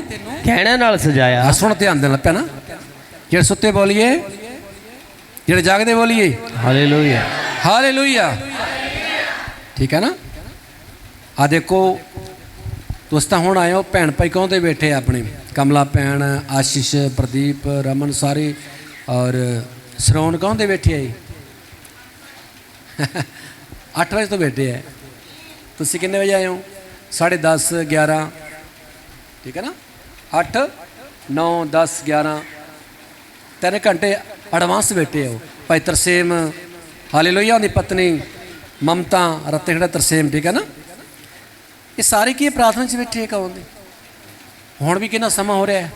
ਗਹਿਣਿਆਂ ਨਾਲ ਸਜਾਇਆ ਸੁਣ ਧਿਆਨ ਦੇਣਾ ਪੈਣਾ ਜਿਹੜੇ ਸੁੱਤੇ ਬੋਲੀਏ ਜਿਹੜੇ ਜਾਗਦੇ ਬੋਲੀਏ ਹਾਲੇਲੂਇਆ ਹਾਲੇਲੂਇਆ ਠੀਕ ਹੈ ਨਾ ਆ ਦੇਖੋ ਦੋਸਤਾਂ ਹੁਣ ਆਇਓ ਭੈਣ ਭਾਈ ਕੌਂਦੇ ਬੈਠੇ ਆਪਣੇ ਕਮਲਾ ਭੈਣ ਆਸ਼ੀਸ਼ ਪ੍ਰਦੀਪ ਰਮਨ ਸਾਰੇ ਔਰ श्रवण कौन दे बैठे है 8 बजे तो बैठे है तुसी कितने बजे आए हो 10:30 11 ठीक है ना 8 9 10 11 3 घंटे एडवांस बैठे हो भाई तरसेम हालेलुया उनकी पत्नी ममता रत्तेखड़ा तरसेम ठीक है ना ये सारे की प्रार्थना च बैठे है कौन दे हुण भी कितना समा हो रहा है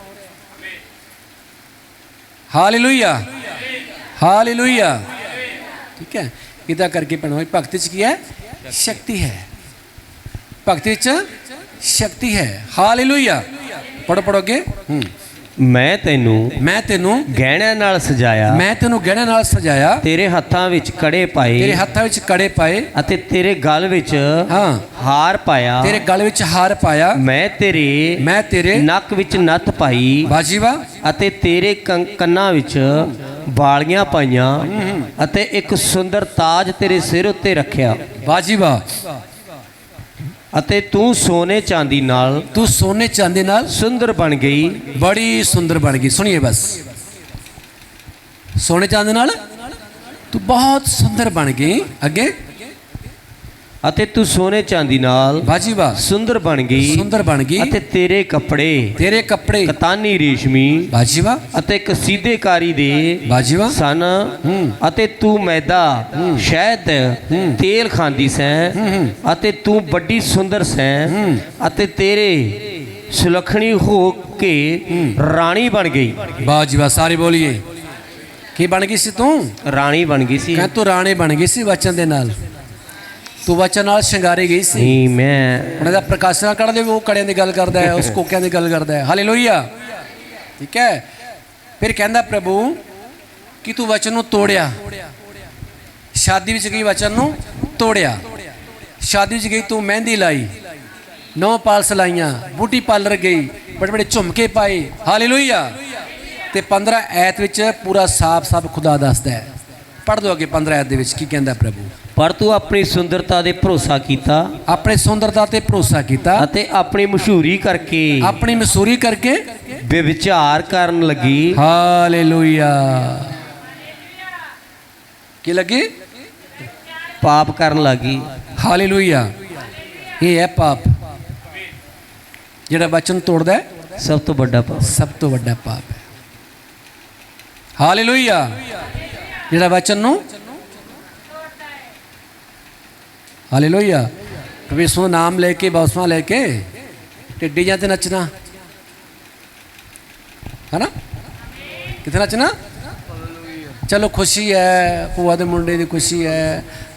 हालेलुया हालेलुया ठीक है इदा करके पढ़ो भक्ति च की है शक्ति है भक्ति च शक्ति है हालेलुया पढ़ो पढ़ोगे ਮੈਂ ਤੈਨੂੰ ਗਹਿਣਿਆਂ ਨਾਲ ਸਜਾਇਆ, ਮੈਂ ਤੈਨੂੰ ਗਹਿਣਿਆਂ ਨਾਲ ਸਜਾਇਆ, ਤੇਰੇ ਹੱਥਾਂ ਵਿੱਚ ਕੜੇ ਤੇਰੇ ਪਾਏ ਹੱਥਾਂ ਵਿੱਚ ਕੜੇ ਪਾਏ, ਅਤੇ ਤੇਰੇ ਗਲ ਵਿੱਚ ਹਾਂ ਹਾਰ ਪਾਇਆ। ਤੇਰੇ ਗਲ ਵਿੱਚ ਹਾਰ ਪਾਇਆ, ਮੈਂ ਤੇਰੇ ਨੱਕ ਵਿੱਚ ਨੱਥ ਪਾਈ ਬਾਜੀ ਵਾਹ, ਅਤੇ ਤੇਰੇ ਕੰਨਾਂ ਵਿੱਚ ਬਾਲੀਆਂ ਪਾਈਆਂ ਅਤੇ ਇੱਕ ਸੁੰਦਰ ਤਾਜ ਤੇਰੇ ਸਿਰ ਉੱਤੇ ਰੱਖਿਆ। ਬਾਜੀ ਵਾਹ। ਅਤੇ ਤੂੰ ਸੋਨੇ ਚਾਂਦੀ ਨਾਲ ਸੁੰਦਰ ਬਣ ਗਈ, ਬੜੀ ਸੁੰਦਰ ਬਣ ਗਈ। ਸੁਣੀਏ ਬਸ, ਸੋਨੇ ਚਾਂਦੀ ਨਾਲ ਤੂੰ ਬਹੁਤ ਸੁੰਦਰ ਬਣ ਗਈ। ਅੱਗੇ, ਅਤੇ ਤੂੰ ਸੋਨੇ ਚਾਂਦੀ ਨਾਲ ਬਾਜੀ ਵਾਹ ਸੁੰਦਰ ਬਣ ਗਈ ਅਤੇ ਤੇਰੇ ਕੱਪੜੇ ਕਤਾਨੀ ਰੇਸ਼ਮੀ ਬਾਜੀ ਵਾਹ ਅਤੇ ਕਸੀਦੇਕਾਰੀ ਦੇ ਬਾਜੀ ਵਾਹ ਸਨ ਅਤੇ ਤੂੰ ਮੈਦਾ ਸ਼ਹਿਦ ਤੇਲ ਖਾਂਦੀ ਸੈਂ ਅਤੇ ਤੂੰ ਵੱਡੀ ਸੁੰਦਰ ਸੈਂ ਅਤੇ ਤੇਰੇ ਸੁਲੱਖਣੀ ਹੋ ਕੇ ਰਾਣੀ ਬਣ ਗਈ। ਬਾਜੀ ਵਾਹ। ਸਾਰੇ ਬੋਲੀਏ, ਕੀ ਬਣ ਗਈ ਸੀ ਤੂੰ? ਰਾਣੀ ਬਣ ਗਈ ਸੀ। ਕਹਿ ਤੂੰ ਰਾਣੀ ਬਣ ਗਈ ਸੀ ਵਚਨ ਦੇ ਨਾਲ, ਤੂੰ ਵਚਨ ਨਾਲ ਸ਼ਿੰਗਾਰੀ ਗਈ ਸੀ। ਮੈਂ ਉਹਨਾਂ ਦਾ ਪ੍ਰਕਾਸ਼ਨਾ ਕਰਦੇ ਉਹ ਕੜਿਆਂ ਦੀ ਗੱਲ ਕਰਦਾ ਹੈ, ਉਸ ਕੋਕਿਆਂ ਦੀ ਗੱਲ ਕਰਦਾ ਹੈ। ਹਾਲੇਲੂਇਆ। ਠੀਕ ਹੈ। ਫਿਰ ਕਹਿੰਦਾ ਪ੍ਰਭੂ ਕਿ ਤੂੰ ਵਚਨ ਨੂੰ ਤੋੜਿਆ, ਸ਼ਾਦੀ ਵਿੱਚ ਗਈ ਵਚਨ ਨੂੰ ਤੋੜਿਆ, ਸ਼ਾਦੀ ਵਿੱਚ ਗਈ ਤੂੰ ਮਹਿੰਦੀ ਲਾਈ, 9 ਪਾਲਸ ਲਾਈਆਂ, ਬੂਟੀ ਪਾਰਲਰ ਗਈ, ਬੜੇ ਬੜੇ ਝੁਮਕੇ ਪਾਏ। ਹਾਲੇਲੂਇਆ। ਤੇ 15 ਐਤ ਵਿੱਚ ਪੂਰਾ ਸਾਫ਼ ਖੁਦਾ ਦੱਸਦਾ ਹੈ। ਪੜ੍ਹ ਦੋ ਅੱਗੇ 15 ਐਤ ਦੇ ਵਿੱਚ ਕੀ ਕਹਿੰਦਾ ਪ੍ਰਭੂ। ਪਰ ਤੂੰ ਆਪਣੀ ਸੁੰਦਰਤਾ ਦੇ ਭਰੋਸਾ ਕੀਤਾ, ਆਪਣੇ ਸੁੰਦਰਤਾ ਤੇ ਭਰੋਸਾ ਕੀਤਾ ਅਤੇ ਆਪਣੀ ਮਸ਼ਹੂਰੀ ਕਰਕੇ ਬੇਵਿਚਾਰ ਕਰਨ ਲੱਗੀ। ਹਾਲੇਲੂਇਆ। ਕੀ ਲੱਗੀ? ਪਾਪ ਕਰਨ ਲੱਗੀ। ਹਾਲੇਲੂਇਆ। ਇਹ ਹੈ ਪਾਪ, ਜਿਹੜਾ ਵਚਨ ਤੋੜਦਾ ਹੈ, ਸਭ ਤੋਂ ਵੱਡਾ ਪਾਪ, ਸਭ ਤੋਂ ਵੱਡਾ ਪਾਪ ਹੈ। ਹਾਲੇਲੂਇਆ। ਜਿਹੜਾ ਵਚਨ ਨੂੰ ਹਾਲੇਲੂਇਆ। ਕभी सो नाम लेके बाउसमा लेके टिड्डी जाते नचना है ना, कितना नचना। चलो खुशी है, भूआ के मुंडे की खुशी है,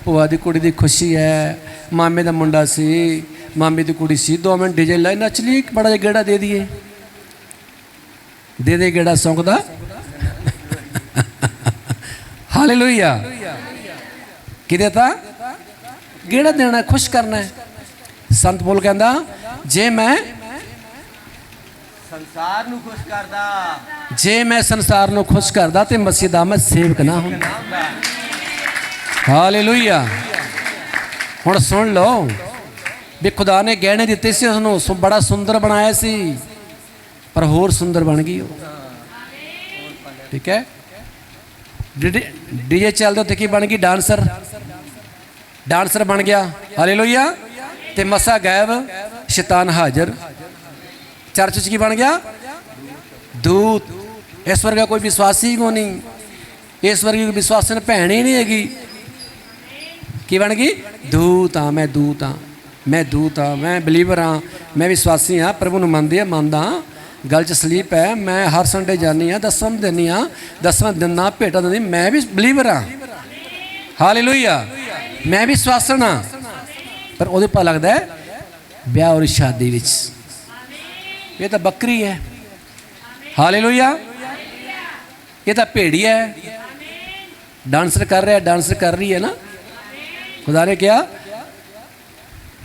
भूआ की कुड़ी की खुशी है, मामे का मुंडा सी, मामे की कुड़ी सी, 2 मिनट डीजे लाई नच ली, बड़ा जिहा गेड़ा दे दिए, दे गेड़ा सौंकदा। हालेलुया। कि देता गेड़ा देना, खुश करना है। संत बोल कहता जे मैं ਸੰਸਾਰ ਨੂੰ ਖੁਸ਼ ਕਰਦਾ, जे मैं संसार ਨੂੰ खुश करदा ते मसीह दा मैं सेवक ना हुंदा। हालेलुया। हुण सुन लो भी खुदा ने गहने दिते सी, उसनूं बड़ा सुंदर बनाया सी, पर होर सुंदर बन गई। ठीक है। डीजे चलदे उत्ते की बन गई? डांसर बन गया। हालेलुया। ते मसा गायब, शैतान हाजिर। चर्च च की बन गया? दूत। इस वर्गा कोई विश्वासी को नहीं, इस वर्गी कोई विश्वासन भैन ही नहीं हैगी। की बन गई? दूत हाँ, मैं दूत हाँ, मैं दूत हाँ, मैं बिलीवर हाँ, मैं विश्वासी हाँ, प्रभु नूं मनदा हाँ, गल च स्लीप है, मैं हर संडे जानी हाँ, 10वां दिनी हाँ, 10वां दिना भेटा दिंदी, मैं भी बिलीवर हाँ। हालेलुया। मैं भी विश्वासन हाँ। पर उहदे पता लगता है ब्याह और शादी विच ये तो बकरी है। हालेलुया। ये तो भेड़ी है, डांसर कर रहा है, डांसर कर रही है ना। खुदा ने क्या?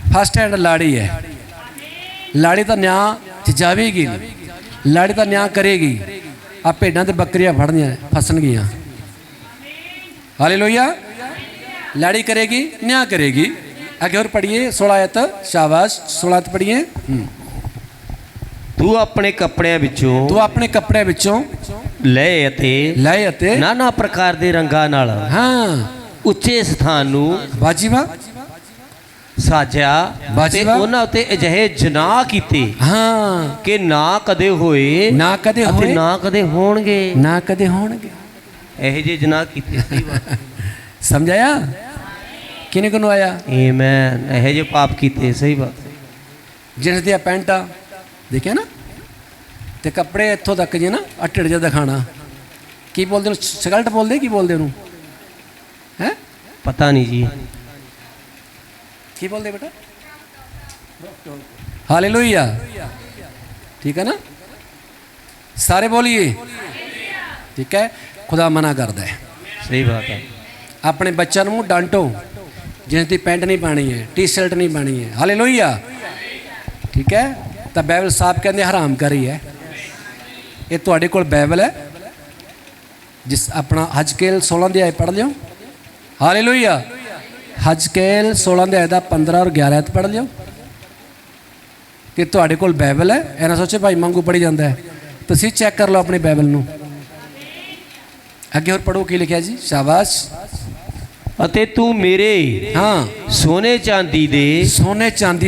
फर्स्ट हैंड लाड़ी है, लाड़ी तो न्याय जावेगी, लाड़ी तो न्याय करेगी। आ भेड़ां ते बकरियां फड़नियां फसन गईयां। हालेलुया। लाड़ी करेगी, न्याय करेगी। आगे और पढ़िए 16 आयत। शाबाश, 16 आयत पढ़िए। तू अपने कपड़िਆਂ ਵਿੱਚੋਂ ਲਏ ਅਤੇ ਨਾਨਾ ਪ੍ਰਕਾਰ ਦੇ ਰੰਗਾਂ ਨਾਲ ਉੱਚੇ ਸਥਾਨ ਨੂੰ ਬਾਜੀਵਾ ਸਾਜਿਆ ਤੇ ਉਹਨਾਂ ਉੱਤੇ ਅਜਿਹੇ ਜਨਾਹ ਕੀਤੇ ਕਿ ਨਾ ਕਦੇ ਹੋਏ, ਨਾ ਕਦੇ ਹੋਣਗੇ। ਇਹੋ ਜਿਹੇ ਜਨਾਹ ਕੀਤੇ। ਸਹੀ ਬਾਤ। ਸਮਝਾਇਆ ਕਿਨੇ ਕੋਲ ਆਇਆ? ਆਮੇਨ। ਇਹੋ ਜਿਹੇ ਪਾਪ ਕੀਤੇ। ਸਹੀ ਬਾਤ। ਜਿਨ੍ਹਾਂ ਦੀਆਂ ਪੈਂਟਾਂ देखिए ना, तो कपड़े इतों तक जी ना ढिड जिहा दिखाना। की बोलते स्कल्ट बोलते, की बोलते हैं? पता नहीं जी, की बोलते बेटा? हालेलुया। ठीक है ना। सारे बोलिए, ठीक है। खुदा मना करता है। सही बात है। अपने बच्चों को डांटो जिसकी पैंट नहीं पानी है, टी शर्ट नहीं पानी है, हालेलुया, ठीक है। तो बाइबल साहब कहते हराम करी है। ये तुहाडे कोल बाइबल है, जिस अपना हजकेल 16 अध्याय पढ़ लियो, हालेलुया। हजकेल 16 अध्याय का 15 और 11 पढ़ लियो कि तुहाडे कोल बाइबल है। ऐना सोचे भाई मंगू पढ़ी जाता है, तुसीं चैक कर लो अपनी बाइबल नूं। अगे और पढ़ो की लिखा जी, शाबाश। ਅਤੇ ਤੂੰ ਮੇਰੇ हाँ ਸੋਨੇ ਚਾਂਦੀ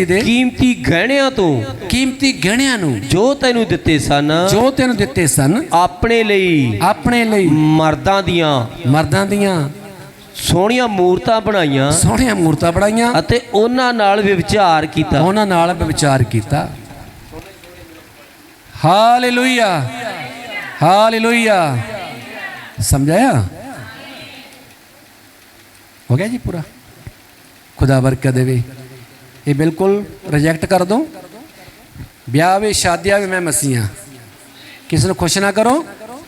ਦੇ ਕੀਮਤੀ ਗਹਿਣਿਆਂ ਤੋਂ कीमती गहणियां नूं ਜੋ ਤੈਨੂੰ ਦਿੱਤੇ ਸਨ जो तेन दिते सन ਆਪਣੇ ਲਈ मर्दां दियां ਸੋਹਣੀਆਂ ਮੂਰਤਾਂ ਬਣਾਈਆਂ सोहणियां मूर्तां बनाईयां ਅਤੇ ਉਹਨਾਂ ਨਾਲ ਵਿਵਚਾਰ ਕੀਤਾ। उन्हां नाल विचार कीता। Hallelujah, hallelujah. समझाया? हो गया जी पूरा। खुदा बरकत देवे। ये बिल्कुल रिजेक्ट कर दो। ब्याह वे शादियां में मैं मसीह हाँ, किसी को खुश ना करो,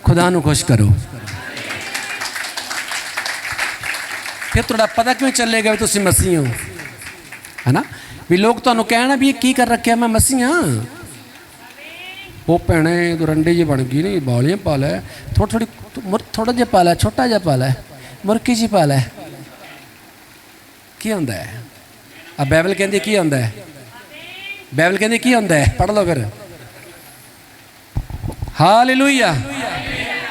खुदा नू खुश करो। फिर थोड़ा पता क्यों चलेगा भी तुम मसीह हो, है ना। भी लोग तो कहना भी ये की कर रखे मैं मसीह हाँ, वो भैने तो रंडी जी बन गई नहीं, बालियां पा लै, थोड़ा जहा पा लै, छोटा जहा पा लै, मुरकी जी पा लै, की होंदा है। अब बाइबल कहती की होंदा है, बाइबल कहती की होंदा है, पढ़ लो फिर। हालेलुया।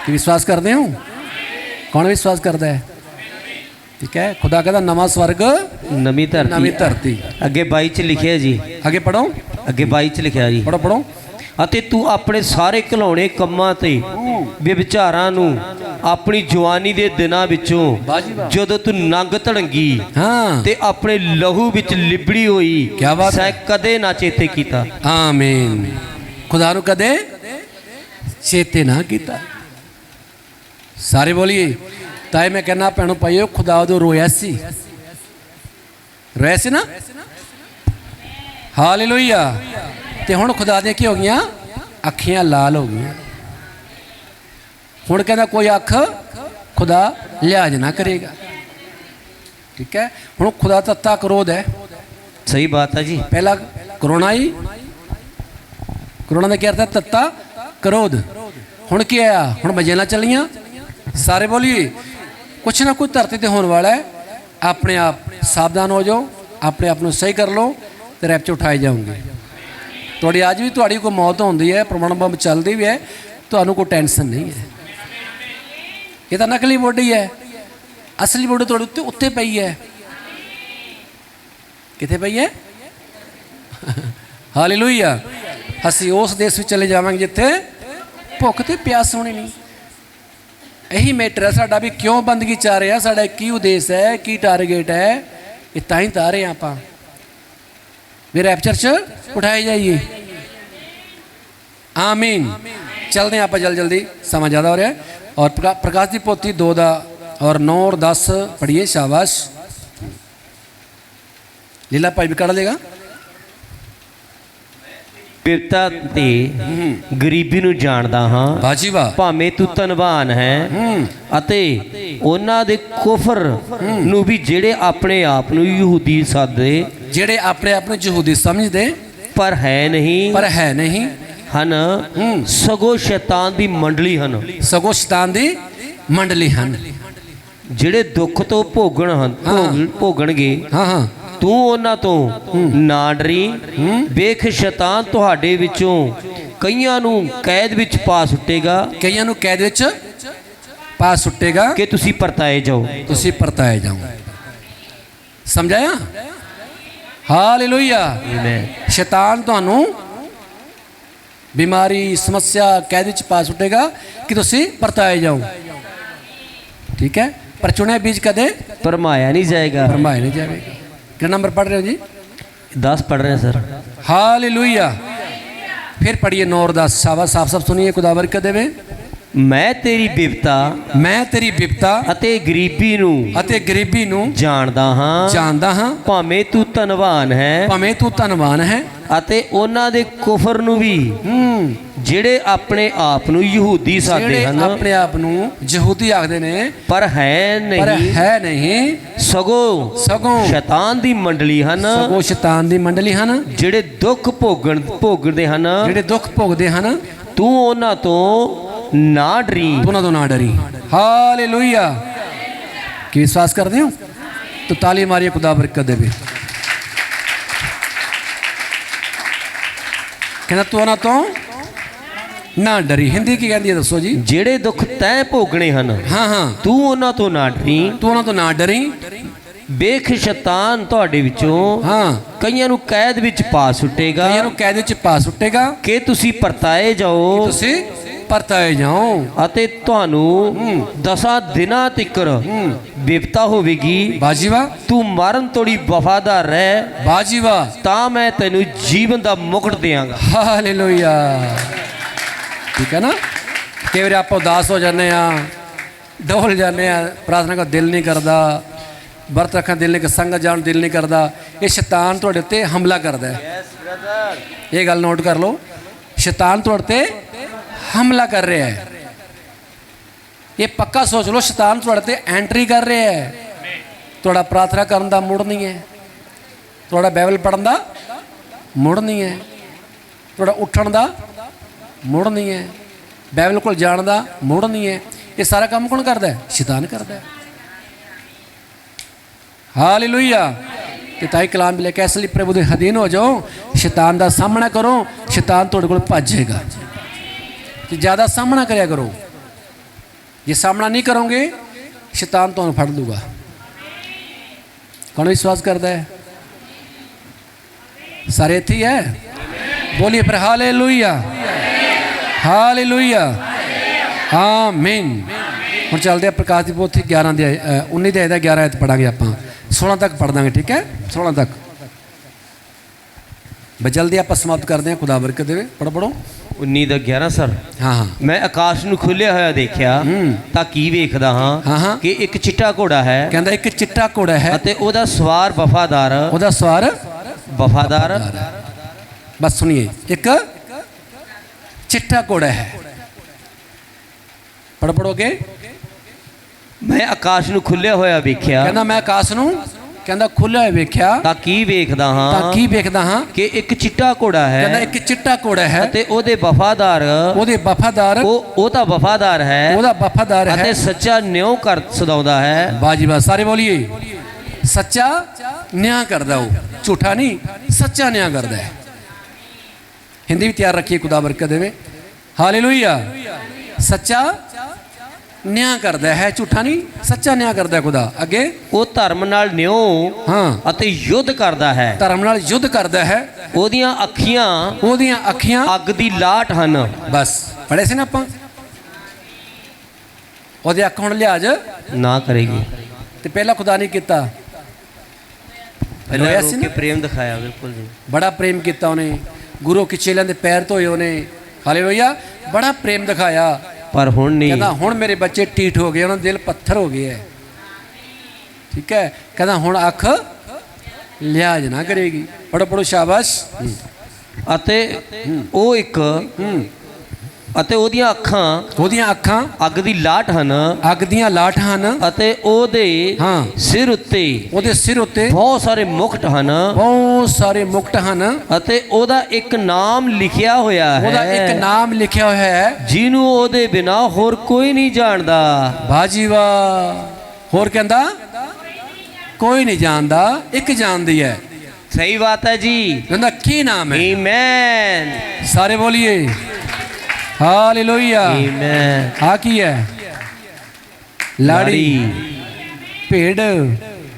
कि विश्वास करते हो? कौन विश्वास करता है? ठीक है। खुदा कहता नवा स्वर्ग नवी धरती। अगे 22 च लिखिया जी, आगे पढ़ो। अगे 22 च लिखिया जी, पढ़ो। ਅਤੇ ਤੂੰ ਆਪਣੇ ਸਾਰੇ ਘਿਲਾਉਣੇ ਕੰਮਾਂ ਤੇ ਵਿਭਚਾਰਾਂ ਨੂੰ ਆਪਣੀ ਜਵਾਨੀ ਦੇ ਦਿਨਾਂ ਵਿੱਚੋਂ ਜਦੋਂ ਤੂੰ ਨੰਗ ਧੜੰਗੀ ਤੇ ਆਪਣੇ ਲਹੂ ਵਿੱਚ ਲਿਬੜੀ ਹੋਈ ਸੈ ਕਦੇ ਨਾ ਚੇਤੇ ਕੀਤਾ। ਆਮੀਨ। खुदा ਨੂੰ ਕਦੇ ਚੇਤੇ ਨਾ ਕੀਤਾ। ਸਾਰੇ ਬੋਲੀਏ। ਤਾਂ ਮੈਂ ਕਹਿਣਾ ਭੈਣੋ ਭਾਈਓ, खुदा ਉਦੋਂ ਰੋਇਆ ਸੀ ਨਾ। ਹਾਲੇਲੂਇਆ। ਤੇ ਹੁਣ खुदा ਦੀਆਂ ਕੀ ਹੋ ਗਈਆਂ? ਅੱਖੀਆਂ ਲਾਲ ਹੋ ਗਈਆਂ। ਹੁਣ ਕਹਿੰਦਾ ਕੋਈ ਅੱਖ खुदा लिहाज ना करेगा, ठीक है। ਹੁਣ खुदा तत्ता क्रोध है। सही बात है जी। पहला करोना ही, करोना ने क्या था? तत्ता क्रोध। ਹੁਣ ਕੀ आया? ਹੁਣ मजेला चलियाँ। सारे बोलिए। कुछ ना कुछ धरती ते होने वाला है। अपने आप सावधान हो जाओ, अपने आप को सही कर लो तो रैप च उठाए जाओगे। थोड़ी अज भी थोड़ी कोई मौत होती है, परमाणु बम चलती भी है, तो कोई टेंशन नहीं है। ये तो नकली बॉडी है, असली बॉडी थोड़ी उत्ते उत्ते पई है। किथे पई है? हालेलुया। असी उस देश में चले जावांगे जिथे भुख ते प्यास होनी नहीं। यही मैटर है साडा भी, क्यों बंदगी चाह रहे हैं, साडा की उद्देश्य है, की टारगेट है, ये तां ही तां रहे हैं आपां भी रैप्चर च उठाए जाइए। आमीन। चलते हैं आप जल्दी, समा ज़्यादा हो रहा है। और प्रकाश की पोथी 2 और 9 और 10 पढ़िए। शाबाश। लीला भाई भी कढ़ लेगा। बिरता ते गरीबी ਨੂੰ ਜਾਣਦਾ ਹਾਂ, ਬਾਜੀ ਵਾਹ। ਭਾਵੇਂ ਤੂੰ ਧਨਵਾਨ ਹੈ ਅਤੇ ਉਹਨਾਂ ਦੇ ਕੁਫਰ ਨੂੰ ਵੀ ਜਿਹੜੇ ਆਪਣੇ ਆਪ ਨੂੰ ਯਹੂਦੀ ਸਾਦੇ, ਜਿਹੜੇ ਆਪਣੇ ਆਪ ਨੂੰ ਯਹੂਦੀ ਸਮਝਦੇ ਪਰ ਹੈ ਨਹੀਂ ਹਨ, ਸਗੋਂ ਸ਼ੈਤਾਨ ਦੀ ਮੰਡਲੀ ਹਨ। ਸਗੋਂ ਸ਼ੈਤਾਨ ਦੀ ਮੰਡਲੀ ਹਨ, ਜਿਹੜੇ ਦੁੱਖ ਤੋਂ ਭੋਗਣਗੇ। ਹਾਂ। ਤੂੰ ਉਹਨਾਂ ਤੋਂ ਨਾ ਡਰੀ। ਵੇਖ ਸ਼ੈਤਾਨ ਤੁਹਾਡੇ ਵਿੱਚੋਂ ਕਈਆਂ ਨੂੰ ਕੈਦ ਵਿੱਚ ਪਾ ਸੁੱਟੇਗਾ, ਕਿ ਤੁਸੀਂ ਪਰਤਾਏ ਜਾਓ। ਸਮਝਾਇਆ? ਹਾਲੇਲੂਇਆ। ਸ਼ੈਤਾਨ ਤੁਹਾਨੂੰ बीमारी समस्या कैद ਵਿੱਚ ਪਾ ਸੁੱਟੇਗਾ कि ਤੁਸੀਂ ਪਰਤਾਏ ਜਾਓ, ठीक है। पर चुने बीज कदे भरमाया नहीं जाएगा। कितना नंबर पढ़ रहे हो जी? 10 पढ़ रहे हैं सर। हालेलुया। फिर पढ़िए 9 और 10। शाबाश। साफ साफ सुनिए, खुदा बरकत देवे। ਮੈਂ ਤੇਰੀ ਬਿਪਤਾ ਮੈਂ ਤੇਰੀ ਬਿਪਤਾ ਅਤੇ ਗਰੀਬੀ ਨੂੰ ਜਾਣਦਾ ਹਾਂ ਭਾਵੇਂ ਤੂੰ ਧਨਵਾਨ ਹੈ ਅਤੇ ਉਹਨਾਂ ਦੇ ਕੁਫਰ ਨੂੰ ਵੀ ਜਿਹੜੇ ਆਪਣੇ ਆਪ ਨੂੰ ਯਹੂਦੀ ਸਾਦੇ ਹਨ, ਆਪਣੇ ਆਪ ਨੂੰ ਯਹੂਦੀ ਆਖਦੇ ਨੇ, ਪਰ ਹੈ ਨਹੀਂ ਸਗੋਂ ਸ਼ੈਤਾਨ ਦੀ ਮੰਡਲੀ ਹਨ, ਜਿਹੜੇ ਦੁੱਖ ਭੋਗਦੇ ਹਨ। ਤੂੰ ਉਹਨਾਂ ਤੋਂ ਨਾ ਡਰੀ। हालेलुया। ਕੀ ਵਿਸ਼ਵਾਸ ਕਰਦੇ ਹੋ? तो ताली मारिए, खुदा बरकत देवे। कहना तू ਉਹਨਾਂ ਤੋਂ ਨਾ ਡਰੀ। ਹਿੰਦੀ ਕੀ ਕਹਿੰਦੀ ਹੈ ਦੱਸੋ ਜੀ? ਜਿਹੜੇ ਦੁੱਖ ਤੈਂ ਭੋਗਣੇ ਹਨ, ਹਾਂ ਤੂੰ ਉਹਨਾਂ ਤੋਂ ਨਾ ਡਰੀ। ਬੇਖ ਸ਼ੈਤਾਨ ਤੁਹਾਡੇ ਵਿੱਚੋਂ ਕਈਆਂ ਨੂੰ ਕੈਦ ਵਿੱਚ ਪਾ ਸੁੱਟੇਗਾ ਕਿ ਤੁਸੀਂ ਪਰਤਾਏ ਜਾਓ ਅਤੇ ਤੁਹਾਨੂੰ 10 ਦਿਨਾਂ ਤੱਕਰ ਬਿਪਤਾ ਹੋਵੇਗੀ। ਬਾਜੀਵਾ ਤੂੰ ਮਰਨ ਤੋੜੀ ਵਫਾਦਾਰ ਰਹਿ, ਬਾਜੀਵਾ, ਤਾਂ ਮੈਂ ਤੈਨੂੰ ਜੀਵਨ ਦਾ ਮੁਕਟ ਦਿਆਂਗਾ। ਹਾਲੇਲੂਇਆ। ਠੀਕ ਹੈ ਨਾ? ਕਈ ਵਾਰ ਆਪਾਂ ਉਦਾਸ ਹੋ ਜਾਂਦੇ ਆ, ਡੋਲ ਜਾਂਦੇ ਆ, ਪ੍ਰਾਰਥਨਾ ਦਾ ਦਿਲ ਨਹੀਂ ਕਰਦਾ, ਵਰਤ ਰੱਖਣ ਦਿਲ ਨਹੀਂ, ਸੰਗਤ ਜਾਣ ਦਿਲ ਨਹੀਂ ਕਰਦਾ। ਇਹ ਸ਼ੈਤਾਨ ਤੁਹਾਡੇ ਉੱਤੇ ਹਮਲਾ ਕਰਦਾ ਹੈ। ਇਹ ਗੱਲ ਨੋਟ ਕਰ ਲਓ, ਸ਼ੈਤਾਨ ਤੁਹਾਡੇ ਤੇ हमला कर रहा है। ये पक्का सोच लो, शैतान तुहाडे ते एंट्री कर रहा है। तुहाडा प्रार्थना करन दा मुड़ नहीं है, तुहाडा बाइबल पढ़न दा मुड़ नहीं है, तुहाडा उठण दा मुड़ नहीं है, बाइबल कोल जाण दा मुड़ नहीं है। ये सारा काम कौन करदा है? शैतान करदा है। हालेलुया। ते ताई कलाम भी लेके इसलिए प्रभु दे अधीन हो जाओ, शैतान दा सामना करो, शैतान तुहाडे कोल भजेगा। ज़्यादा सामना करया करो, ये सामना नहीं करोगे शैतान तो फड़ लूगा। कौन विश्वास करता है? सारे इत्थे ही है? बोलिए फिर हालेलुया, हालेलुया, आमीन। हम चलते हैं प्रकाश की पोथी 11 की 19 अध्याय 11 आयत पढ़ांगे, आप 16 तक पढ़ देंगे। ठीक है, 16 तक बस जल्दी आप समाप्त कर दें। खुदा बरकत देवे। पढ़ो 19 ਦਾ 11 ਸਰ। ਹਾਂ। ਮੈਂ ਆਕਾਸ਼ ਨੂੰ ਖੁੱਲਿਆ ਹੋਇਆ ਦੇਖਿਆ ਤਾਂ ਕੀ ਵੇਖਦਾ ਹਾਂ ਕਿ ਇੱਕ ਚਿੱਟਾ ਘੋੜਾ ਹੈ। ਕਹਿੰਦਾ ਇੱਕ ਚਿੱਟਾ ਘੋੜਾ ਹੈ ਅਤੇ ਉਹਦਾ ਸਵਾਰ ਵਫਾਦਾਰ। बस सुनिए, एक चिट्टा घोड़ा है। पढ़ोगे। मैं आकाश ਨੂੰ ਖੁੱਲਿਆ ਹੋਇਆ ਵੇਖਿਆ। ਕਹਿੰਦਾ ਮੈਂ ਆਕਾਸ਼ ਨੂੰ ਕਹਿੰਦਾ ਖੁੱਲਿਆ ਹੋਇਆ ਵੇਖਿਆ ਤਾਂ ਕੀ ਵੇਖਦਾ ਹਾਂ ਕਿ ਇੱਕ ਚਿੱਟਾ ਘੋੜਾ ਹੈ। ਕਹਿੰਦਾ ਇੱਕ ਚਿੱਟਾ ਘੋੜਾ ਹੈ ਅਤੇ ਉਹਦੇ ਵਫਾਦਾਰ ਉਹ ਤਾਂ ਵਫਾਦਾਰ ਹੈ, ਉਹਦਾ ਵਫਾਦਾਰ ਹੈ ਅਤੇ ਸੱਚਾ ਨਿਆਂ ਕਰ ਸਦਾਉਂਦਾ ਹੈ। ਬਾਜੀ ਬਾਤ ਸਾਰੇ ਬੋਲੀਏ, ਸੱਚਾ ਨਿਆਂ ਕਰਦਾ, ਉਹ ਝੂਠਾ ਨਹੀਂ, ਸੱਚਾ ਨਿਆਂ ਕਰਦਾ ਹੈ। हिंदी भी तैयार रखिए, खुदा बरकत देवे। हालेलुया। सच्चा न्याय करता है, झूठा नहीं, सच्चा न्याय करता है खुदा। अगे वो धर्म नाल न्याय अते युद्ध करता है। धर्म नाल युद्ध करता है। ओदियां अखियां अग दी लाट हन। बस पढ़े से ना आपां, ओदी अख हुण लिहाज ना करेगी। ते पहला खुदा नहीं कीता, प्रेम दिखाया। बिल्कुल जी, बड़ा प्रेम किया उन्हें। गुरु के चेलियां दे पैर धोए उन्हें। हालेलुया। बड़ा प्रेम दिखाया, पर हुण नहीं। कहना हुण मेरे बच्चे टीठ हो गए, उन्होंने दिल पत्थर हो गए है। ठीक है, कहना हुण अख लिहाज ना करेगी। पढ़ो पढ़ो, शाबाश। अते ओ एक ਅਤੇ ਉਹਦੀਆਂ ਅੱਖਾਂ ਅੱਗ ਦੀ ਲਾਟ ਹਨ। ਅੱਗ ਦੀਆਂ ਲਾਟ ਹਨ। ਅਤੇ ਉਹਦੇ ਸਿਰ ਉੱਤੇ ਬਹੁਤ ਸਾਰੇ ਮੁਕਟ ਹਨ। ਅਤੇ ਉਹਦਾ ਇੱਕ ਨਾਮ ਲਿਖਿਆ ਹੋਇਆ ਹੈ, ਜਿਹਨੂੰ ਉਹਦੇ ਬਿਨਾ ਹੋਰ ਕੋਈ ਨਹੀਂ ਜਾਣਦਾ। ਬਾਜੀ ਵਾਹ। ਹੋਰ ਕਹਿੰਦਾ ਕੋਈ ਨਹੀਂ ਜਾਣਦਾ, ਇੱਕ ਜਾਣਦੀ ਹੈ। ਸਹੀ ਬਾਤ ਹੈ ਜੀ। ਕਹਿੰਦਾ ਕੀ ਨਾਮ ਹੈ? ਆਮੀਨ। ਸਾਰੇ ਬੋਲੀਏ हालेलुया। आ की है? लाड़ी, भेड़,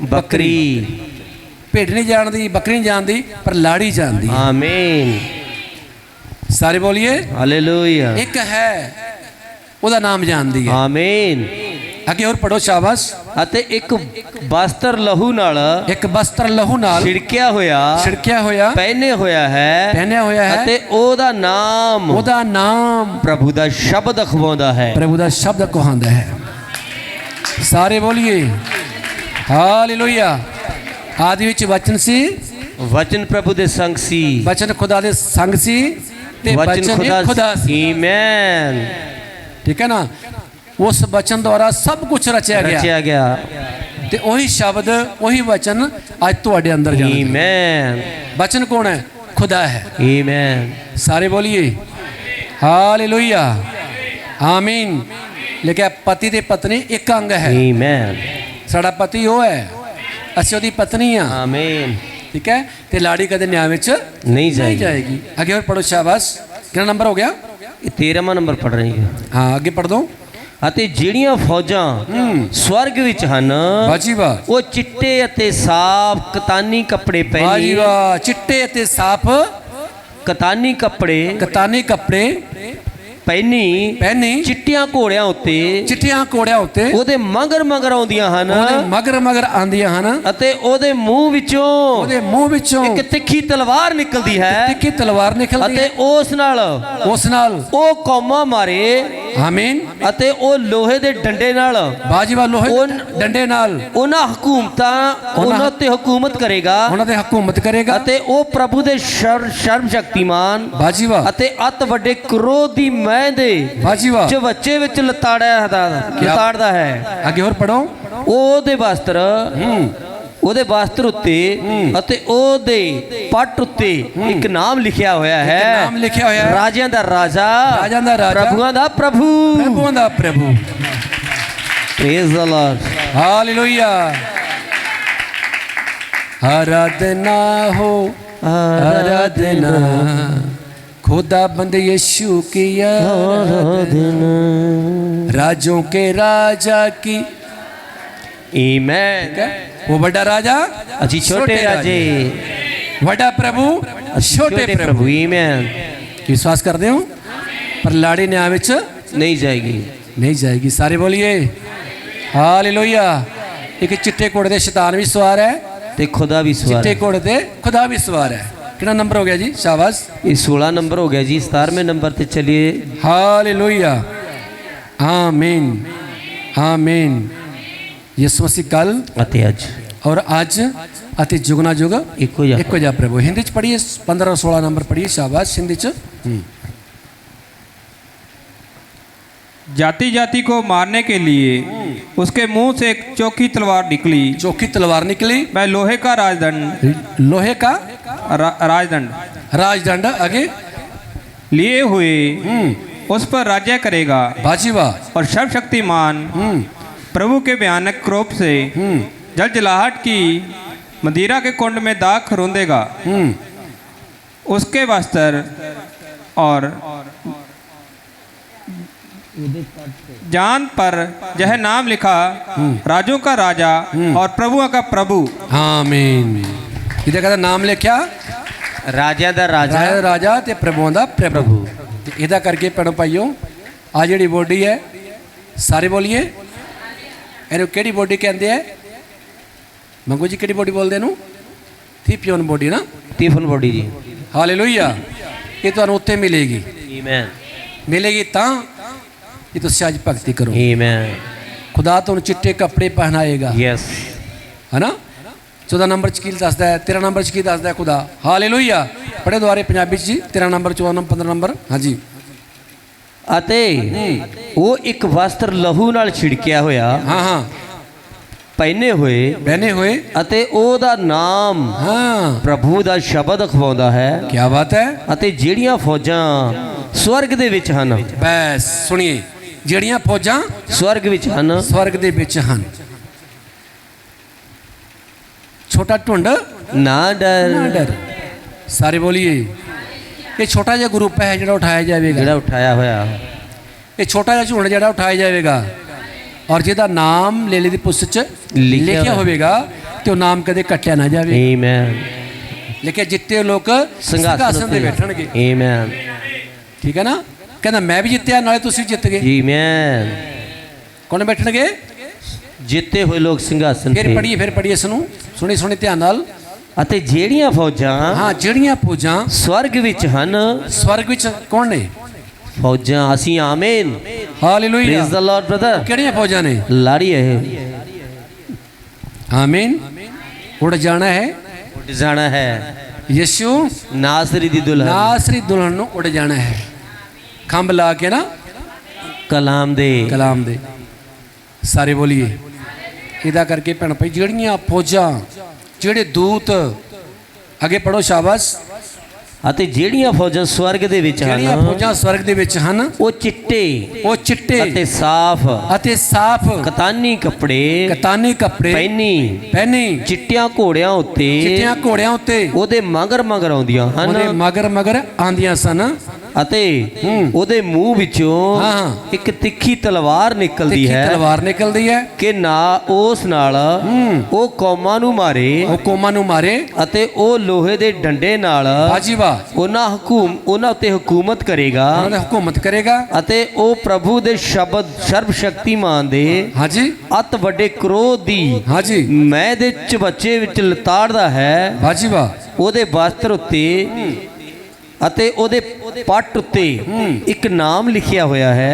बकरी। भेड़ नहीं जानती, बकरी नहीं जानती, पर लाड़ी जानती। आमीन। सारे बोलिए हालेलुया। एक है, उसका नाम जानती है। आमीन। ਅੱਗੇ ਹੋਰ ਪੜੋ ਸ਼ਾਬਾਸ਼ ਅਤੇ ਇੱਕ ਵਸਤਰ ਲਹੂ ਨਾਲ ਇੱਕ ਵਸਤਰ ਲਹੂ ਨਾਲ ਛਿੜਕਿਆ ਹੋਇਆ ਪਹਿਨਿਆ ਹੋਇਆ ਹੈ ਅਤੇ ਉਹਦਾ ਨਾਮ ਪ੍ਰਭੂ ਦਾ ਸ਼ਬਦ ਅਖਵਾਉਂਦਾ ਹੈ ਪ੍ਰਭੂ ਦਾ ਸ਼ਬਦ ਕਹਾਉਂਦਾ ਹੈ ਸਾਰੇ ਬੋਲੀਏ ਹਾਲੇਲੂਇਆ ਆਦਿ ਵਿੱਚ ਵਚਨ ਸੀ ਵਚਨ ਪ੍ਰਭੂ ਦੇ ਸੰਗ ਸੀ ਵਚਨ ਖੁਦਾ ਦੇ ਸੰਗ ਸੀ ਤੇ ਵਚਨ ਖੁਦਾ ਸੀ ਆਮੀਨ ਠੀਕ ਹੈ ਨਾ ਉਸ ਵਚਨ ਦੁਆਰਾ ਸਭ ਕੁਝ ਰਚਿਆ ਗਿਆ ਤੇ ਉਹੀ ਸ਼ਬਦ ਉਹੀ ਵਚਨ ਅੱਜ ਤੁਹਾਡੇ ਅੰਦਰ ਜਾਣਾ ਆਮੀਨ ਵਚਨ ਕੌਣ ਹੈ ਖੁਦਾ ਹੈ ਆਮੀਨ ਸਾਰੇ ਬੋਲੀਏ ਹਾਲੇਲੂਇਆ ਆਮੀਨ ਲੇਕਿਨ ਪਤੀ ਤੇ ਪਤਨੀ ਇੱਕ ਅੰਗ ਹੈ ਆਮੀਨ ਸਾਡਾ ਪਤੀ ਉਹ ਹੈ ਅਸੀਂ ਉਹਦੀ ਪਤਨੀ ਆ ਆਮੀਨ ਠੀਕ ਹੈ ਤੇ ਲਾੜੀ ਕਦੇ ਨਿਆਂ ਵਿੱਚ ਨਹੀਂ ਜਾਏਗੀ ਅੱਗੇ ਹੋਰ ਪੜੋ ਸ਼ਾਬਾਸ਼ ਕਿੰਨਾ ਨੰਬਰ ਹੋ ਗਿਆ ਇਹ 13ਵਾਂ ਨੰਬਰ ਪੜ ਰਹੀ ਹੈ ਹਾਂ ਅੱਗੇ ਪੜ ਦੋ ਅਤੇ ਜਿਹੜੀਆਂ ਫੌਜਾਂ ਸਵਰਗ ਵਿੱਚ ਹਨ ਬਾਜੀ ਵਾਹ ਉਹ ਚਿੱਟੇ ਅਤੇ ਸਾਫ਼ ਕਤਾਨੀ ਕੱਪੜੇ ਬਾਜੀ ਪਹਿਨੇ ਵਾਹ ਚਿੱਟੇ ਅਤੇ ਸਾਫ਼ ਕਤਾਨੀ ਕੱਪੜੇ ਪਹਿਨੀ ਚਿੱਟੀਆਂ ਘੋੜਿਆਂ ਉੱਤੇ ਉਹਦੇ ਮਗਰ ਆਉਂਦੀਆਂ ਹਨ ਮਗਰ ਆਂਦੀਆਂ ਹਨ ਅਤੇ ਉਹਦੇ ਮੂੰਹ ਵਿੱਚੋਂ ਇੱਕ ਤਿੱਖੀ ਤਲਵਾਰ ਨਿਕਲਦੀ ਹੈ ਅਤੇ ਉਸ ਨਾਲ ਉਹ ਕੌਮਾਂ ਮਾਰੇ ਆਮੀਨ ਅਤੇ ਉਹ ਲੋਹੇ ਦੇ ਡੰਡੇ ਨਾਲ ਬਾਜੀ ਵਾਹ ਲੋਹੇ ਡੰਡੇ ਨਾਲ ਉਹਨਾਂ ਤੇ ਹਕੂਮਤ ਕਰੇਗਾ ਉਹਨਾਂ ਤੇ ਹਕੂਮਤ ਕਰੇਗਾ ਅਤੇ ਉਹ ਪ੍ਰਭੂ ਦੇ ਸਰਵ ਸ਼ਕਤੀਮਾਨ ਬਾਜੀ ਵਾਹ ਅਤੇ ਅਤ ਵੱਡੇ ਕ੍ਰੋਧ ਦੀ ਮੈਂ ਦੇ ਬਾਜੀ ਵਾਹ ਚਵੱਚੇ ਵਿੱਚ ਲਤਾੜਦਾ ਹੈ ਅੱਗੇ ਹੋਰ ਪੜੋ ਉਹਦੇ ਵਸਤਰ ਉੱਤੇ ਅਤੇ ਉਹਦੇ ਪੱਟ ਉੱਤੇ ਇੱਕ ਨਾਮ ਲਿਖਿਆ ਹੋਇਆ ਹੈ ਰਾਜਿਆਂ ਦਾ ਰਾਜਾ ਪ੍ਰਭੂਆਂ ਦਾ ਪ੍ਰਭੂ ਪ੍ਰੇਜ਼ ਦ ਲਾਰਡ ਹਾਲੇਲੂਇਆ आराधना हो आराधना खुदा बंद यीशु की आराधना राजों के राजा की आमीन वो बड़ा राजा अजी छोटे राजे बड़ा प्रभु छोटे प्रभु आमीन विश्वास करते हो पर लाड़ी न्याय विच नहीं जाएगी सारे बोलिए हालेलुया एक चिट्टे घोड़े दे शैतान भी सवार है ते खुदा भी सवार चिट्टे घोड़े ते खुदा भी सवार है कितना नंबर हो गया जी शाबाश ये 16 नंबर हो गया जी 17वें नंबर ते चलिए हालेलुया आमीन आमीन यीशु मसीह कल अते आज और आज अति जुगना जुग एको जा प्रभु हिंदी च पढ़िए 15 और 16 नंबर पढ़िए शाबाश हिंदी च जाति जाति को मारने के लिए उसके मुंह से एक चौकी तलवार निकली मैं लोहे का राजदंड आगे लिए हुए उस पर राज्य करेगा बाजी वाह और सर्वशक्तिमान प्रभु के भयानक क्रोध से जलजलाहट की मदिरा के कुंड में दाग खरोंदेगा उसके वस्त्र और जान पर यह नाम लिखा राजों का राजा और प्रभुओं का प्रभु आमीन इधर कहता नाम लिखा राजा दा राजा ते प्रभुओं दा प्रभु इधर करके पढ़ो भाइयों आ जिहड़ी बॉडी है सारे बोलिए इहनूं किहड़ी बॉडी कहंदे है मंगू जी किहड़ी बॉडी बोलदे इहनूं थीपियन बॉडी ना तीफन बॉडी जी हालेलुया ये तुहानूं उत्थे मिलेगी आमीन मिलेगी तां ये तो आज भक्ति करो आमीन खुदा तुम चिट्टे कपड़े पहनाएगा यस है ना 14 नंबर च की दसदा है 13 नंबर च की दसदा है खुदा हालेलुया पढ़े द्वारे पंजाबी जी 13 नंबर 14 नंबर 15 नंबर हाँ जी ਅਤੇ ਉਹ ਇੱਕ ਵਸਤਰ ਲਹੂ ਨਾਲ ਛਿੜਕਿਆ ਹੋਇਆ ਹਾਂ ਪਹਿਨੇ ਹੋਏ ਅਤੇ ਉਹਦਾ ਨਾਮ ਪ੍ਰਭੂ ਦਾ ਸ਼ਬਦ ਅਖਵਾਉਂਦਾ ਹੈ ਕੀ ਬਾਤ ਹੈ ਅਤੇ ਜਿਹੜੀਆਂ ਫੌਜਾਂ ਸਵਰਗ ਦੇ ਵਿੱਚ ਹਨ ਬਸ ਸੁਣੀਏ ਜਿਹੜੀਆਂ ਫੌਜਾਂ ਸਵਰਗ ਦੇ ਵਿੱਚ ਹਨ छोटा ढुंड ना डर सारे बोलिए ये छोटा जिहा ग्रुप है जो उठाया जाएगा उठाया होया ये छोटा जिहा झुंड जो उठाया जाएगा और जिहदा नाम लेले दी पुस्त च लिखिया होवेगा तो नाम कदे कट्टिया ना जावे आमीन लेकिन जितने लोग सिंहासन ते बैठणगे आमीन ठीक है ना कहना मैं भी जितया नाले तुसीं जित गए आमीन कौन बैठणगे ਜਿੱਤੇ ਹੋਏ ਲੋਕ ਸਿੰਘਾਸਨ ਫਿਰ ਪੜੀਏ ਇਸ ਨੂੰ ਸੁਣੀ ध्यान नाल। ਅਤੇ ਜਿਹੜੀਆਂ ਫੌਜਾਂ ਹਾਂ ਜਿਹੜੀਆਂ ਫੌਜਾਂ ਸਵਰਗ ਵਿੱਚ ਹਨ। ਸਵਰਗ ਵਿੱਚ ਕੌਣ ਨੇ? ਫੌਜਾਂ ਅਸੀਂ ਆਮੀਨ hallelujah praise the Lord brother. ਕਿਹੜੀਆਂ ਫੌਜਾਂ ਨੇ? ਲਾੜੀ ਹੈ ਆਮੀਨ। उड़ जाना है ਉੱਡ ਜਾਣਾ ਹੈ यीशु ਨਾਸਰੀ ਦੀ ਦੁਲਹਨ नासरी दुल्हन ਨੂੰ उड़ जाना है। खंभ ला के ना ਕਲਾਮ ਦੇ ਸਾਰੇ ਬੋਲੀਏ। ਇਹਦਾ ਕਰਕੇ ਭੈਣ ਭਾਈ ਜਿਹੜੀਆਂ ਫੌਜਾਂ ਜਿਹੜੇ ਦੂਤ ਅੱਗੇ ਪੜੋ ਸ਼ਾਬਾਸ਼। ਅਤੇ ਜਿਹੜੀਆਂ ਫੌਜਾਂ ਸਵਰਗ ਦੇ ਵਿੱਚ ਜਿਹੜੀਆਂ ਹਨ ਫੌਜਾਂ ਸਵਰਗ ਦੇ ਵਿੱਚ ਹਨ ਉਹ ਚਿੱਟੇ ਅਤੇ ਸਾਫ਼ ਕਤਾਨੀ ਕੱਪੜੇ ਪਹਿਨੀ ਚਿੱਟਿਆਂ ਘੋੜਿਆਂ ਉੱਤੇ ਉਹਦੇ ਮਗਰ ਆਉਂਦੀਆਂ ਸਨ ਅਤੇ ਉਹਦੇ ਮੂੰਹ ਵਿੱਚੋਂ ਇੱਕ ਤਿੱਖੀ ਤਲਵਾਰ ਨਿਕਲਦੀ ਹੈ ਕਿ ਨਾ ਉਸ ਨਾਲ ਉਹ ਕੌਮਾਂ ਨੂੰ ਮਾਰੇ ਅਤੇ ਉਹ ਲੋਹੇ ਦੇ ਡੰਡੇ ਨਾਲ ਉਹਨਾਂ ਉੱਤੇ ਹਕੂਮਤ ਕਰੇਗਾ ਅਤੇ ਉਹ ਪ੍ਰਭੂ ਦੇ ਸ਼ਬਦ ਸਰਬ ਸ਼ਕਤੀਮਾਨ ਦੇ ਅਤ ਵੱਡੇ ਕ੍ਰੋਧ ਦੀ ਮੈਂ ਦੇ ਚਬੱਚੇ ਵਿੱਚ ਲਤਾੜਦਾ ਹੈ। ਉਹਦੇ ਵਸਤਰ ਉੱਤੇ ਅਤੇ ਉਹਦੇ ਪੱਟ ਉੱਤੇ ਇੱਕ ਨਾਮ ਲਿਖਿਆ ਹੋਇਆ ਹੈ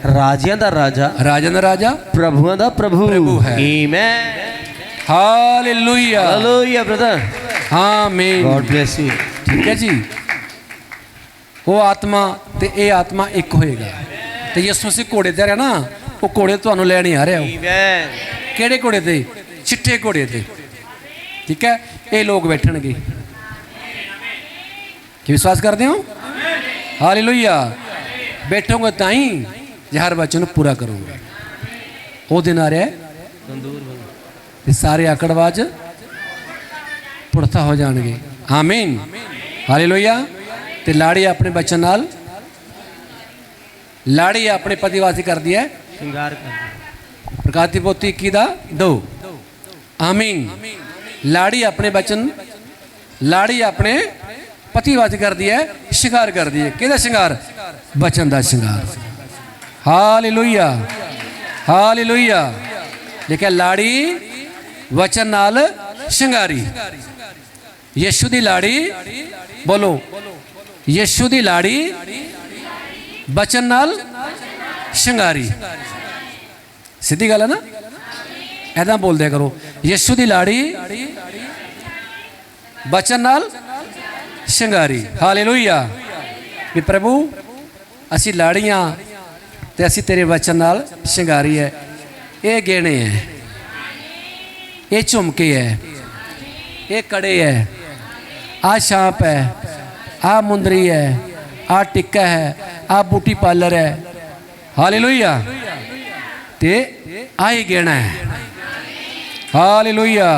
ਰਾਜਿਆਂ ਦਾ ਰਾਜਾ ਪ੍ਰਭੂਆਂ ਦਾ ਪ੍ਰਭੂ ਹੈ। ਆਮੀਨ ਹਾਲੇਲੂਇਆ ਬ੍ਰਦਰ ਆਮੀਨ ਗॉड ਬlesਸ ਯੂ। ਠੀਕ ਹੈ ਜੀ। ਉਹ ਆਤਮਾ ਤੇ ਇਹ ਆਤਮਾ ਇੱਕ ਹੋਏਗਾ ਤੇ ਯਿਸੂ ਮਸੀਹ ਘੋੜੇ ਤੇ ਆ ਰਿਹਾ ਨਾ ਉਹ ਘੋੜੇ ਤੁਹਾਨੂੰ ਲੈਣ ਹੀ ਆ ਰਿਹਾ। ਆਮੀਨ। ਕਿਹੜੇ ਘੋੜੇ ਤੇ? ਚਿੱਟੇ ਘੋੜੇ ਤੇ। ਠੀਕ ਹੈ ਇਹ ਲੋਕ ਬੈਠਣਗੇ। कि विश्वास करते हो? हालेलुया। बैठोगे ताई जे हर वचन पूरा करोगे। वो दिन आ रहा है सारे आकड़बाज पुरता हो जाएंगे। आमीन हालेलुया। ते लाड़ी अपने बचन नाल लाड़ी अपने पति वास्ते कर दिया श्रृंगार प्रकाश दी पोती की दा दो। आमीन। लाड़ी अपने बचन लाड़ी अपने पति वास्ते कर दिया शिंगार कर दिए। किहदा शिंगार? बचन दा शिंगार। Hallelujah hallelujah. लिखा लाड़ी वचन नाल शिंगारी। यीशु दी लाड़ी बोलो यीशु दी लाड़ी बचन नाल शिंगारी। सीधी गल है ना ऐदा बोल दिया करो यीशु दी लाड़ी बचन नाल शिंगारी। हालेलुया। भी प्रभु असी लाड़ियाँ ते असी तेरे वचन नाल शिंगारी है। ये गहने है ये झुमके है ये कड़े है आ छाप है आ मुंदरी है आ टिक्का है आ बूटी पार्लर है। हालेलुया। ते आ ही गहना है। हालेलुया।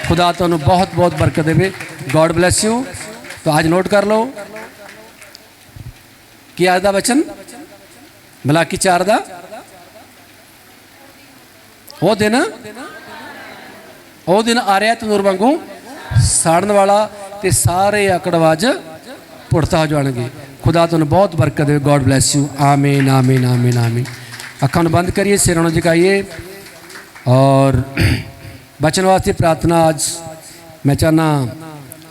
खुदा तुहानू बहुत बहुत बरकत देवे। God bless you. तो आज नोट कर लो कि आज का वचन मलाकी 4 दा वो दिन आ रहा तंदूर वांगू साड़न वाला ते सारे आकड़बाज पुरता हो जाएंगे। खुदा तुहानू बहुत बरकत दे। God bless you. आमीन आमीन आमीन आमीन। अखां नूं बंद करिए सिरां नूं झुकाइए और बचन वास्ते प्रार्थना आज मैं चाहना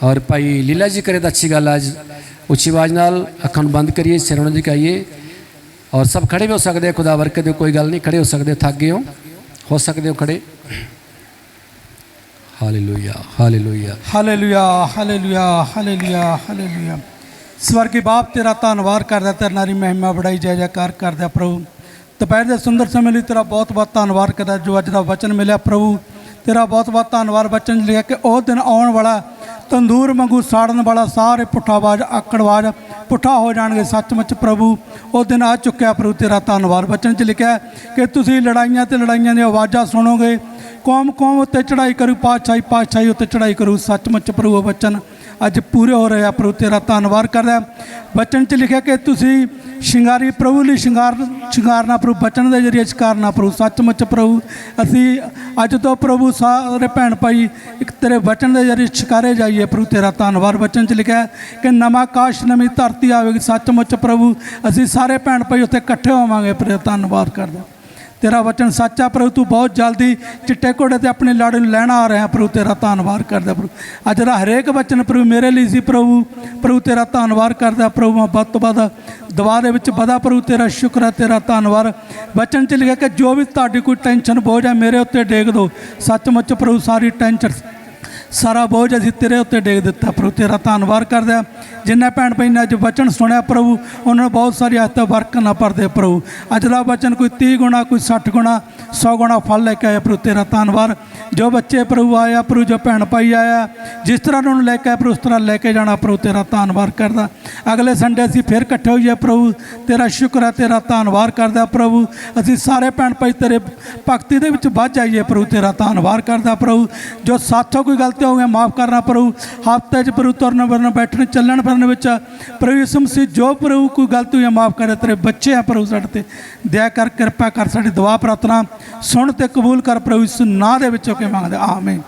और भाई लीला जी करे तो अच्छी गल। आज उच्ची आवाज़ नाल अखां नूं बंद करिए सिरां नूं झुकाइए और सब खड़े भी हो सकते हैं। खुदा बरकत दे। कोई गल नहीं खड़े हो सकते थक गए हो सकते हो खड़े। Hallelujah hallelujah hallelujah hallelujah hallelujah hallelujah. स्वर्गी बाप तेरा धन्नवाद करदा तेरे नारी महिमा बढ़ाई जय जयकार करदा प्रभु। दोपहर के सुंदर समय लिए तेरा बहुत बहुत धन्नवाद करदा जो अज दा वचन मिलिया प्रभु। तेरा बहुत बहुत धन्नवाद वचन लिखा कि वह दिन आने वाला तंदूर वांगू साड़न वाला सारे पुट्ठाबाज आकड़बाज पुट्ठा हो जाएंगे। सचमुच प्रभु वो दिन आ चुका प्रभु। तेरा धन्नवाद वचन च लिखा कि तुसीं लड़ाइयां ते लड़ाइयां दी आवाज़ां सुनोगे कौम कौम उत्ते चढ़ाई करू पातशाही उत्ते चढ़ाई करू। सचमुच प्रभु वचन अज पूरे हो रहे हैं प्रभु। तेरा धन्नवाद करदा। वचन च लिखा कि तुसीं शिंगारी प्रभु लिए शिंगारना प्रभु वचन के जरिए शिकारना प्रभु। सचमुच प्रभु असी अज तो प्रभु सारे भैन भाई एक तेरे वचन के जरिए शिकारे जाइए प्रभु। तेरा धन्नवाद वचन च लिखा है कि नवा काश नवी धरती आएगी। सचमुच प्रभु असी सारे भैन भाई उत्थे इकट्ठे होवांगे प्रभु। धन्नवाद करदा। तेरा वचन सच्चा प्रभु, तू बहुत जल्दी चिट्टे घोड़े ते अपने लाड़े नूं लैण आ रहा है प्रभु, तेरा धन्नवाद करदा प्रभु। अज दा हरेक वचन प्रभु मेरे लिए सी प्रभु, प्रभु तेरा धन्नवाद करदा प्रभु। मैं वध तो वध दवा दे विच वधा प्रभु, तेरा शुक्र है, तेरा धन्नवाद। वचन च लिखा कि जो भी तुहाडी कोई टेंशन बोझ है मेरे उत्ते डेग दो। सचमुच प्रभु सारी टेंशन सारा बोझ असीं तेरे उत्ते डेग दिता प्रभु, तेरा धन्नवाद करदा। जिन्हें भैन भाई ने अज वचन सुनिया प्रभु, उन्होंने बहुत सारी आयत वर्क ना भरदे प्रभु। अज दा वचन कोई 30 गुणा, कोई 60 गुणा, 100 गुणा फल लेके आया प्रभु, तेरा धन्नवाद। जो बच्चे प्रभु आया प्रभु, जो भैन भाई आया जिस तरह उन्होंने लेके आया प्रभु, उस तरह लेके जाना प्रभु, तेरा धन्नवाद करदा। अगले संडे असीं फिर इकट्ठे होइए प्रभु, तेरा शुक्र है, तेरा धन्नवाद करदा प्रभु। असीं सारे भैन भाई तेरे भगती दे विच वध जाइए प्रभु, तेरा धन्नवाद करदा प्रभु। जो साथों कोई गलती हो गई माफ़ करना प्रभु। हफ्ते च प्रभु तुरन फिरन बैठने चलण फिरन विच प्रभु यीशु मसीह जो प्रभु कोई गलती हुई माफ़ करे। तेरे बच्चे हैं प्रभु, साडे ते दया कर, कृपा कर, साडी दुआ प्रार्थना सुन ते कबूल कर प्रभु, यीशु नाम दे विच होके मंगदे आमीन।